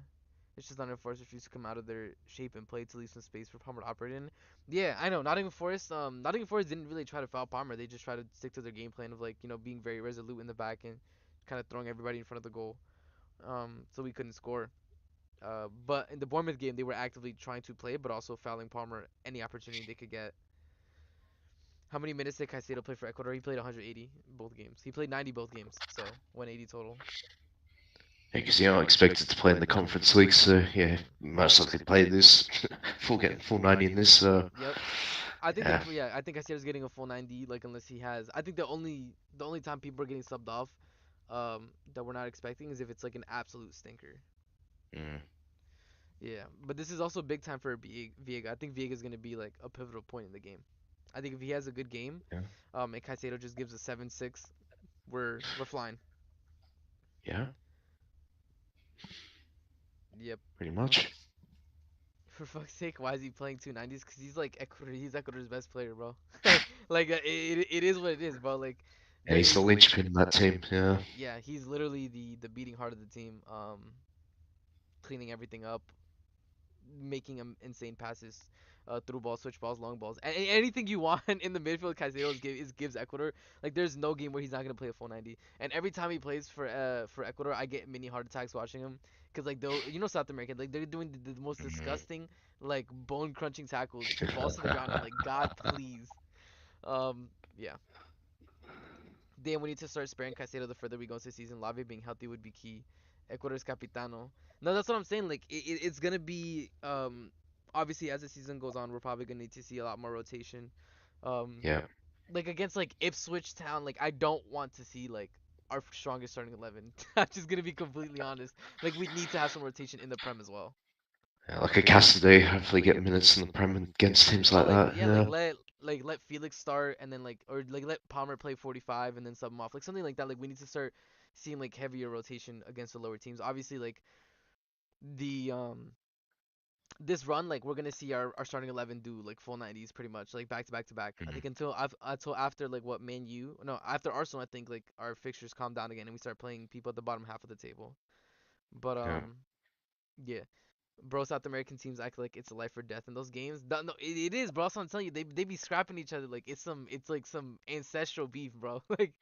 It's just Nottingham Forest refuse to come out of their shape and play to leave some space for Palmer to operate in. Yeah, I know. Nottingham Forest didn't really try to foul Palmer. They just tried to stick to their game plan of like, being very resolute in the back and kind of throwing everybody in front of the goal. So we couldn't score. But in the Bournemouth game, they were actively trying to play, but also fouling Palmer any opportunity they could get. How many minutes did Caicedo play for Ecuador? He played 180 both games. He played 90 both games, so 180 total. because you're not expected to play in the conference league, so yeah, Hmm. most likely play this full 90 in this. So Yep. I think yeah, I think Caicedo's getting a full 90, like unless he has. I think the only time people are getting subbed off, that we're not expecting is if it's like an absolute stinker. mm, Yeah, but this is also big time for Viega. I think Viega's gonna be like a pivotal point in the game. I think if he has a good game, yeah, and Caicedo just gives a 7-6, we're flying. yeah, Yep. pretty much. For fuck's sake, why is he playing 290s? Cause he's like he's Ecuador's best player, bro. Like it is what it is, bro. Like Yeah, there he's the is linchpin in that team. Yeah, yeah, he's literally the beating heart of the team. Cleaning everything up, making insane passes, through balls, switch balls, long balls, anything you want in the midfield. Caicedo gives Ecuador. Like there's no game where he's not gonna play a full 90. And every time he plays for Ecuador, I get mini heart attacks watching him. Cause like they'll South American, like they're doing the most mm, disgusting, like bone crunching tackles, balls to the ground. I'm like, God, please. Yeah. Then we need to start sparing Caicedo the further we go into the season. Lavia being healthy would be key. Ecuador's capitano. No, that's what I'm saying. Like it's gonna be obviously as the season goes on, we're probably gonna need to see a lot more rotation. Um, yeah, like against like Ipswich Town, like I don't want to see like our strongest starting 11. I'm just gonna be completely honest. Like we need to have some rotation in the Prem as well. Yeah, like a Cassidy, hopefully get minutes in the Prem against teams Yeah, like like that. yeah, Yeah, let Felix start and then like or like let Palmer play 45 and then sub him off. Like something like that. Like we need to start seeing like heavier rotation against the lower teams. Obviously like the this run, like we're gonna see our starting 11 do like full 90s pretty much, like back to back to back. I Mhm. think until after like what Man U, no, after Arsenal, I think like our fixtures calm down again and we start playing people at the bottom half of the table. But Yeah. yeah, bro, South American teams act like it's a life or death in those games. No, it is, bro. So I'm telling you, they be scrapping each other like it's like some ancestral beef, bro. Like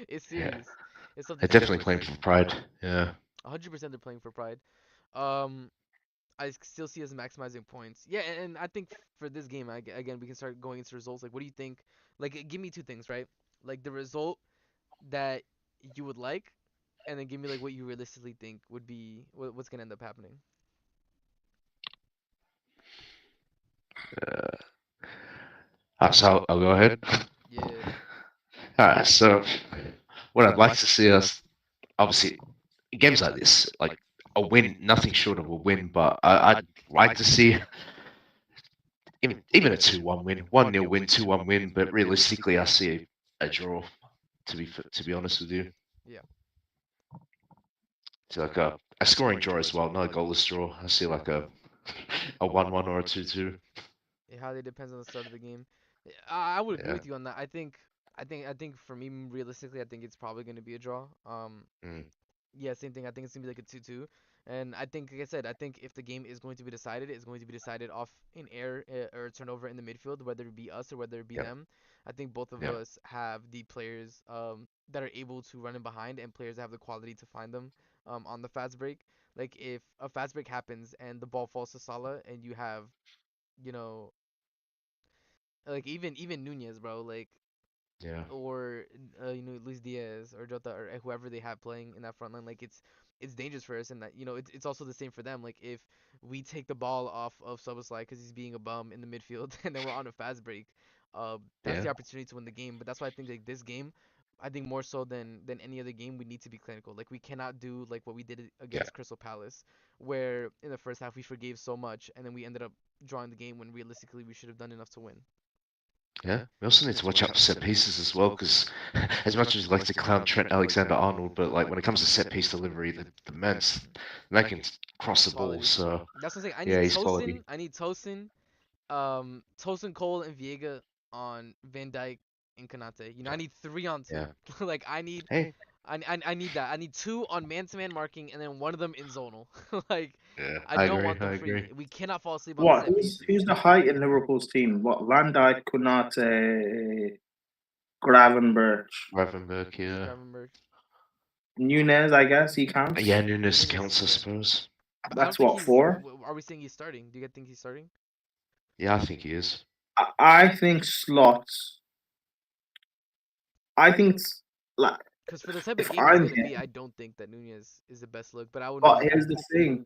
it's Yeah. serious. It's something They're definitely serious. playing for pride. Yeah. 100% they're playing for pride. Um, I still see us maximizing points. Yeah, and I think for this game, again, we can start going into results. Like, what do you think? Like, give me two things, right? Like the result that you would like, and then give me like what you realistically think would be what's gonna end up happening. Uh, so I'll go ahead. Yeah. Alright, so what I'd like to see us, obviously, games like this, like a win, nothing short of a win, but I'd like to see even a 2-1 win, 1-0 win, 2-1 win, but realistically, I see a draw, to be honest with you. Yeah. So like a scoring draw as well, not a goalless draw. I see like a 1-1 or a 2-2. It highly depends on the start of the game. I would agree Yeah. with you on that. I think for me realistically, I think it's probably gonna be a draw. Mm. Yeah, same thing. I think it's gonna be like a 2-2. And I think, like I said, I think if the game is going to be decided, it's going to be decided off an air or a turnover in the midfield, whether it be us or whether it be Yep. them. I think both of Yep. us have the players that are able to run in behind and players that have the quality to find them on the fast break. Like if a fast break happens and the ball falls to Salah and you have, you know, like even Nunez, bro, like Yeah. or Luis Diaz or Jota or whoever they have playing in that front line, like it's dangerous for us, and that it's also the same for them. Like if we take the ball off of Soboslai because he's being a bum in the midfield, and then we're on a fast break, that's Yeah. the opportunity to win the game. But that's why I think like this game, I think more so than any other game, we need to be clinical. Like we cannot do like what we did Yeah. against Crystal Palace, where in the first half we forgave so much, and then we ended up drawing the game when realistically we should have done enough to win. Yeah. We also need to watch out for set pieces as well, because as much as we like to clown Trent Alexander-Arnold, but like when it comes to set piece delivery, the man can cross the ball. Quality. So That's what I'm saying. I yeah, need he's quality. Tosin. I need Tosin. Tosin, Cole, and Viega on Van Dyke and Kanate. I need three on two. Yeah. Like Hey. I need that. I need two on man-to-man marking and then one of them in zonal. Like Yeah. I I don't agree. want I them agree. free. We cannot fall asleep on the What? set Who's pieces. the height in Liverpool's team? What? Van Dijk, Konate, Gravenberch, Ravenberg, yeah. Gravenberg. Nunez. I guess he Yeah, counts. Nunes Nunes, counts, I yeah. suppose. But I don't That's think what, he's. four. Are we saying he's starting? Do you think he's starting? Yeah, I think he is. I think slots. I think like Because for the type of if game it's I'm gonna him, be, I don't think that Nunez is the best look. But I would but be. here's the thing: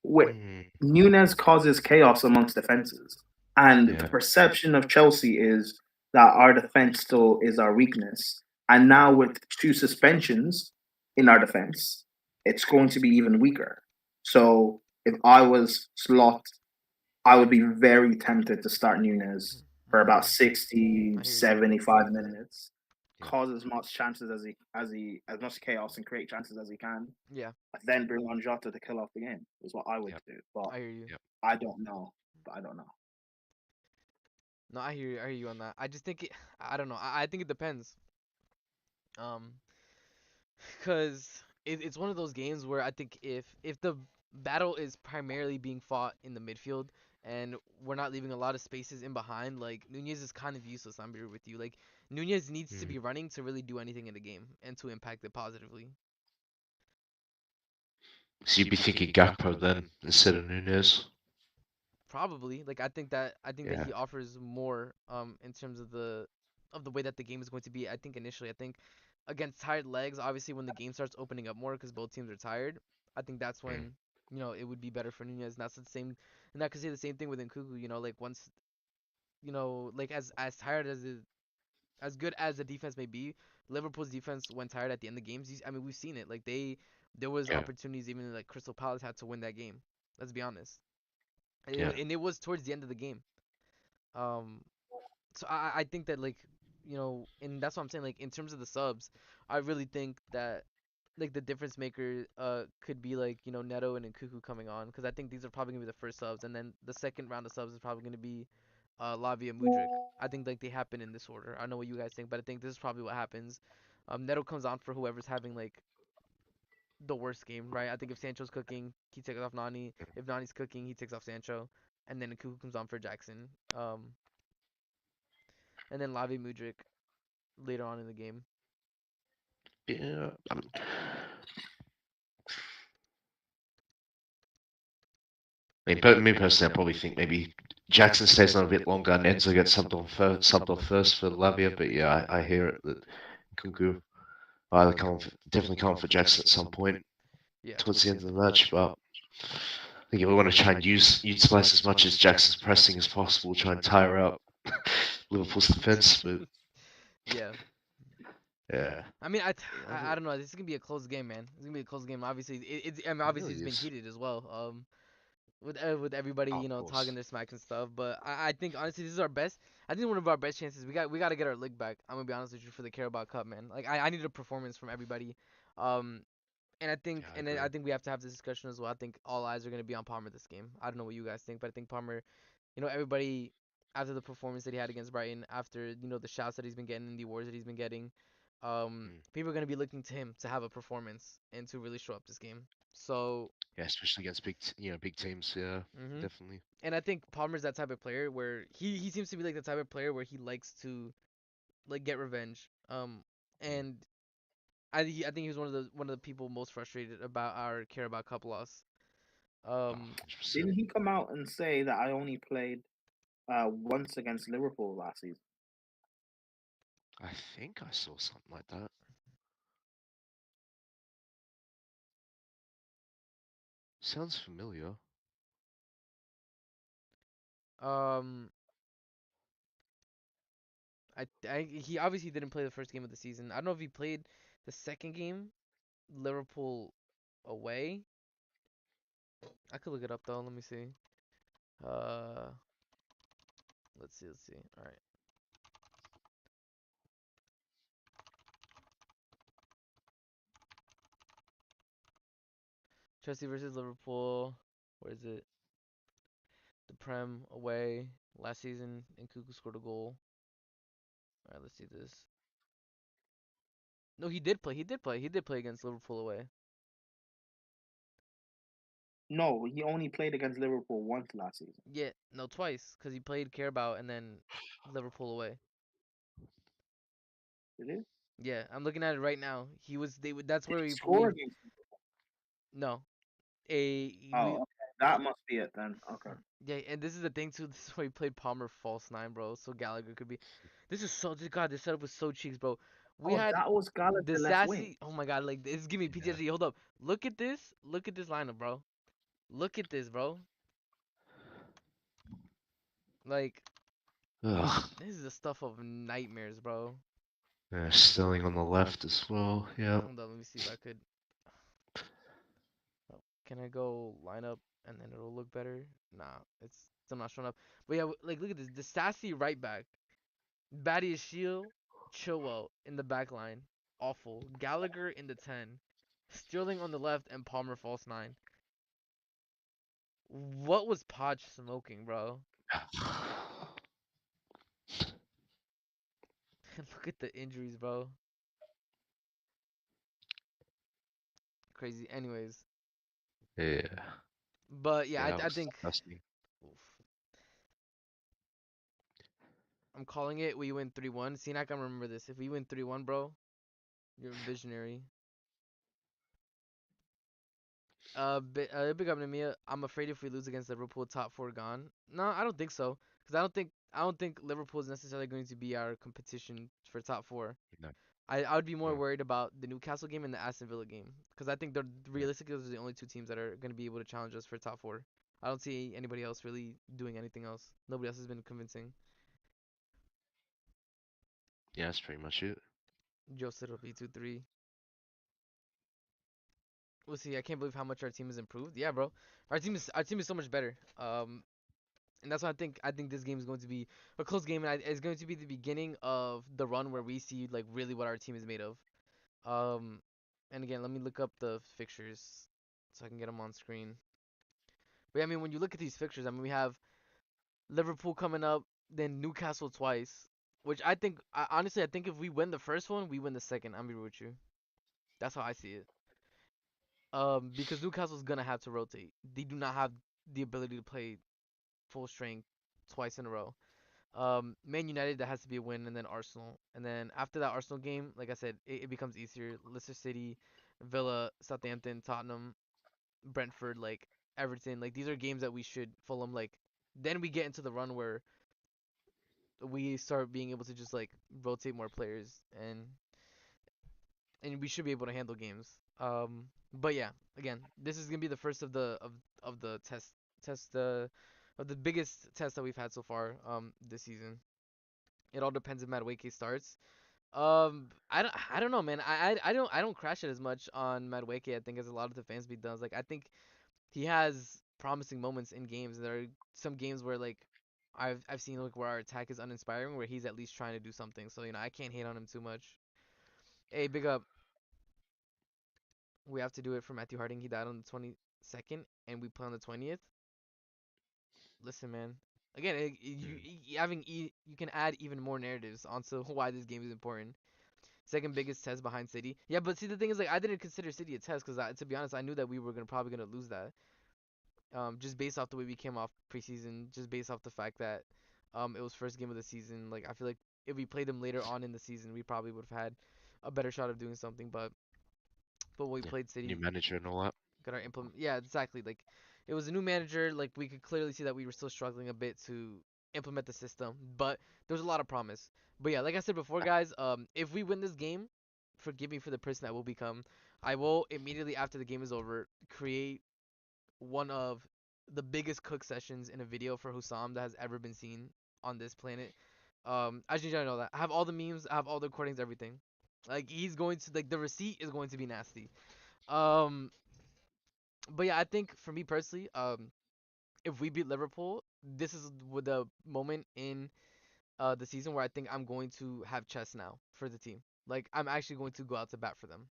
with Mm. Nunez causes chaos amongst defenses, and the Yeah. perception of Chelsea is that our defense still is our weakness. And now with two suspensions in our defense, it's going to be even weaker. So if I was Slot, I would be very tempted to start Nunez for about Mm-hmm. 60, I hear you. 75 minutes. Yeah. Cause as much chances as much chaos and create chances as he can. Yeah, Then bring on Jota to kill off the game is what I would Yep. do. But I hear you. Yep. I don't know. But I don't know. No, I hear you. I hear you on that. I just think it. I don't know. I think it depends. Um, cause it's one of those games where I think if the battle is primarily being fought in the midfield and we're not leaving a lot of spaces in behind, like Nunez is kind of useless. I'm here with you. Like Nunez needs to Mm. be running to really do anything in the game and to impact it positively. So you'd be thinking Gakpo then instead of Nunes. Probably. Like I think that Yeah. he offers more in terms of the way that the game is going to be. I think initially I think against tired legs, obviously when the game starts opening up more because both teams are tired, I think that's Mm. when it would be better for Nunez. And that's the same, and I could say the same thing with Nkuku. Like once like as tired as good as the defense may be, Liverpool's defense when tired at the end of games. I mean, we've seen it. Like there was Yeah, opportunities even like Crystal Palace had to win that game. Let's be honest. yeah, And it was towards the end of the game. Um, so I think that like and that's what I'm saying. Like in terms of the subs, I really think that like the difference maker could be like Neto and Nkuku coming on because I think these are probably gonna be the first subs, and then the second round of subs is probably gonna be Lavia Mudryk. I think like they happen in this order. I don't know what you guys think, but I think this is probably what happens. Neto comes on for whoever's having like the worst game, right? I think if Sancho's cooking, he takes off Nani. If Nani's cooking, he takes off Sancho, and then Nkuku comes on for Jackson. And then Lavia Mudryk later on in the game. yeah. Me personally, I probably think maybe Jackson stays on a bit longer and Enzo gets subbed off first for Lavia. But yeah, I hear it that Kunku either definitely come for Jackson at some point Yeah. towards the end of the match. But I think we want to try and utilize as much as Jackson's pressing as possible, try and tire out Liverpool's defense. But Yeah. yeah, I mean, I other, don't know. This is gonna be a close game, man. It's gonna be a close game. Obviously, I mean, it obviously really it's been is. heated as well. With everybody, Oh, of talking course. their smack and stuff. But I think honestly, this is our best. I think one of our best chances. We got to get our leg back. I'm gonna be honest with you for the Carabao Cup, man. Like I need a performance from everybody. Um, and I think Yeah, I and agree. I think we have to have this discussion as well. I think all eyes are gonna be on Palmer this game. I don't know what you guys think, but I think Palmer, everybody after the performance that he had against Brighton, after the shots that he's been getting and the awards that he's been getting, Mm. people are gonna be looking to him to have a performance and to really show up this game. So, Yeah, especially against big teams. Yeah, hmm definitely. and I think Palmer's that type of player where he seems to be like the type of player where he likes to like get revenge. Mm. And I think he was one of the people most frustrated about our Carabao Cup loss. Oh, Um, 100%. Didn't he come out and say that I only played once against Liverpool last season? I think I saw something like that. Sounds familiar. um, he obviously didn't play the first game of the season. I don't know if he played the second game, Liverpool away. I could look it up though. Let me see. Uh, let's see. Let's see. All right. Chelsea versus Liverpool. Where is it? The Prem away last season, and Kuku scored a goal. All right. Let's see this. No, he did play. He did play. He did play against Liverpool away. No, he only played against Liverpool once last season. Yeah, no, twice, cause he played Carabao and then Liverpool away. Did he? Yeah, I'm looking at it right now. He was. They. That's Did where he we. score against? No. A Oh, we. okay. That must be it then. Okay. Yeah, and this is the thing too. This is why he played Palmer false nine, bro. So Gallagher could be. This is so. God, this setup was so cheeks, bro. We Oh, had that was the Gallagher left wing. sassy. Oh my God, like this is giving me Yeah. PTSD. Hold up. Look at this. Look at this lineup, bro. Look at this, bro. Like Ugh. this is the stuff of nightmares, bro. Yeah, Sterling on the left as well. Yeah. Hold on, let me see if I could. Oh, can I go lineup and then it'll look better? Nah, it's still not showing up. But yeah, like look at this. The sassy right back. Batty Shield, Chilwell in the back line. Awful. Gallagher in the 10. Sterling on the left and Palmer false 9. What was Podge smoking, bro? Look at the injuries, bro. Crazy. Anyways. Yeah. But yeah, Yeah, that I was think. disgusting. Oof. I'm calling it. We win 3-1. See, I can remember this. If we win 3-1, bro, you're a visionary. Big up Namia. I'm afraid if we lose against Liverpool, top four gone. No, I don't think so. Cause I don't think Liverpool is necessarily going to be our competition for top four. No, I would be more no. worried about the Newcastle game and the Aston Villa game. Cause I think they're Yeah. realistically those are the only two teams that are going to be able to challenge us for top four. I don't see anybody else really doing anything else. Nobody else has been convincing. Yeah, that's pretty much it. Joe said it'll be 2-3. We'll see. I can't believe how much our team has improved. Yeah, bro. Our team is so much better. And that's why I think this game is going to be a close game, and it's going to be the beginning of the run where we see like really what our team is made of. Um, and again, let me look up the fixtures so I can get them on screen. But yeah, I mean, when you look at these fixtures, I mean, we have Liverpool coming up, then Newcastle twice, which honestly, I think if we win the first one, we win the second. I'm be real with you. That's how I see it. Because Newcastle's gonna have to rotate. They do not have the ability to play full strength twice in a row. Man United, that has to be a win, and then Arsenal, and then after that Arsenal game, like I said, it becomes easier. Leicester City, Villa, Southampton, Tottenham, Brentford, like Everton, like these are games that we should Fulham, like then we get into the run where we start being able to just like rotate more players and we should be able to handle games. But yeah, again, this is gonna be the first of the test of the biggest test that we've had so far this season. It all depends if Madueke starts. I don't know, man. I don't crash it as much on Madueke. I think as a lot of the fans be does. Like I think he has promising moments in games. There are some games where like I've seen like where our attack is uninspiring, where he's at least trying to do something. So I can't hate on him too much. Hey, big up. We have to do it for Matthew Harding. He died on the 22nd, and we play on the 20th. Listen, man. Again, Mm. you can add even more narratives onto why this game is important. Second biggest test behind City. Yeah, but see the thing is like I didn't consider City a test because to be honest I knew that we were probably gonna lose that. Just based off the way we came off preseason, just based off the fact that it was first game of the season. Like I feel like if we played them later on in the season, we probably would have had a better shot of doing something. But when we Yeah. played New City, manager and all that. got our implement. Yeah, exactly. Like it was a new manager. Like we could clearly see that we were still struggling a bit to implement the system, but there was a lot of promise. But yeah, like I said before, guys, if we win this game, forgive me for the person I will become. I will immediately after the game is over create one of the biggest cook sessions in a video for Hussam that has ever been seen on this planet. I just need you to know that I have all the memes, I have all the recordings, everything. Like he's going to like the receipt is going to be nasty. Um, but yeah, I think for me personally, if we beat Liverpool, this is with the moment in the season where I think I'm going to have chess now for the team. Like I'm actually going to go out to bat for them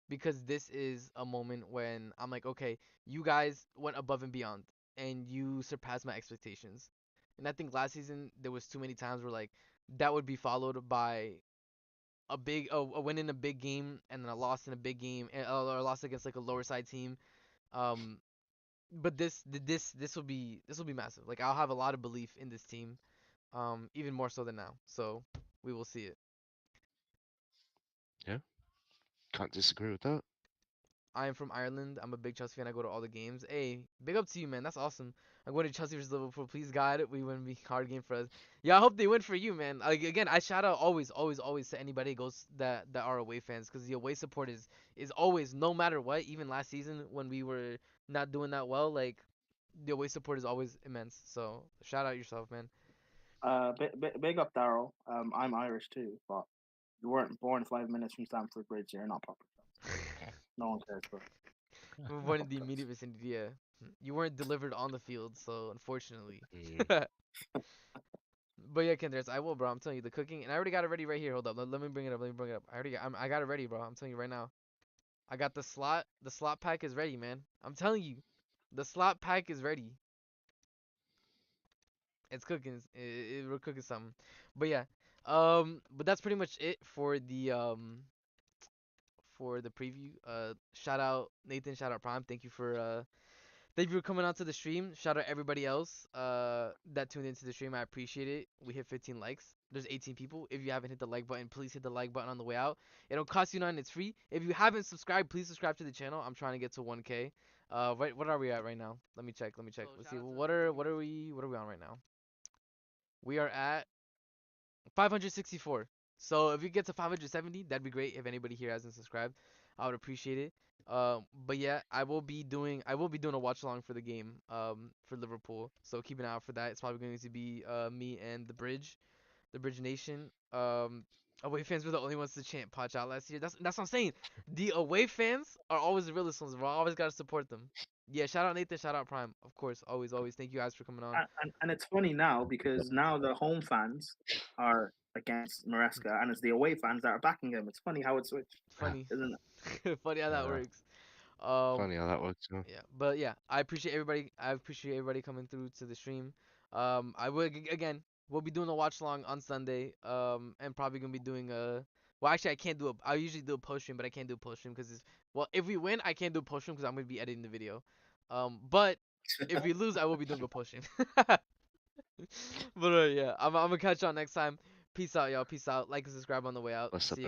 because this is a moment when I'm like, okay, you guys went above and beyond and you surpassed my expectations. And I think last season there was too many times where like that would be followed by a win in a big game and then a loss in a big game or a loss against like a lower side team. Um, but this will be massive. Like I'll have a lot of belief in this team, even more so than now. So we will see it. Yeah. Can't disagree with that. I am from Ireland. I'm a big Chelsea fan. I go to all the games. Hey, big up to you, man. That's awesome. I'm going to Chelsea versus Liverpool. Please, God, we win. Be hard game for us. Yeah, I hope they win for you, man. Like again, I shout out always to anybody who goes that are away fans because the away support is always no matter what. Even last season when we were not doing that well, like the away support is always immense. So shout out yourself, man. Big up Daryl. I'm Irish too, but you weren't born 5 minutes from Stamford Bridge. So you're not proper. No one cares, bro. We were born in Fuck the us. immediate vicinity. Yeah, you weren't delivered on the field, so unfortunately. Mm. But yeah, Kendras, I will, bro. I'm telling you, the cooking, and I already got it ready right here. Hold up, let me bring it up. Let me bring it up. I got it ready, bro. I'm telling you right now. I got the slot. The slot pack is ready, man. I'm telling you, the slot pack is ready. It's cooking. We're cooking something. But yeah, but that's pretty much it for the preview. Shout out Nathan. Shout out Prime. Thank you for coming onto the stream. Shout out everybody else that tuned into the stream. I appreciate it. We hit 15 likes. There's 18 people. If you haven't hit the like button, please hit the like button on the way out. It don't cost you nothing. It's free. If you haven't subscribed, please subscribe to the channel. I'm trying to get to 1K. What are we at right now? Let me check. Let me check. So Let's shout see. out to the What are we on right now? We are at 564. So if you get to 570, that'd be great. If anybody here hasn't subscribed, I would appreciate it. But yeah, I will be doing a watch along for the game for Liverpool. So keep an eye out for that. It's probably going to be me and the Bridge. the Bridge Nation. Away fans were the only ones to chant Patch out last year. That's what I'm saying. The away fans are always the realest ones. We always gotta support them. Yeah, shout out Nathan, shout out Prime, of course, always, always. Thank you guys for coming on. And it's funny now because now the home fans are against Maresca and it's the away fans that are backing him. It's funny how it switched, Funny, isn't it? funny how that Yeah. works. Um, Funny how that works. Huh? yeah, but yeah, I appreciate everybody. I appreciate everybody coming through to the stream. I will again. We'll be doing a watch long on Sunday. And probably gonna be doing a. Well, actually, I can't do a. I usually do a post stream, but I can't do a post stream because well, if we win, I can't do a post stream because I'm gonna be editing the video. But if we lose, I will be doing a post stream. But yeah, I'm gonna catch y'all next time. Peace out, y'all. Peace out. Like and subscribe on the way out. What's up, See you.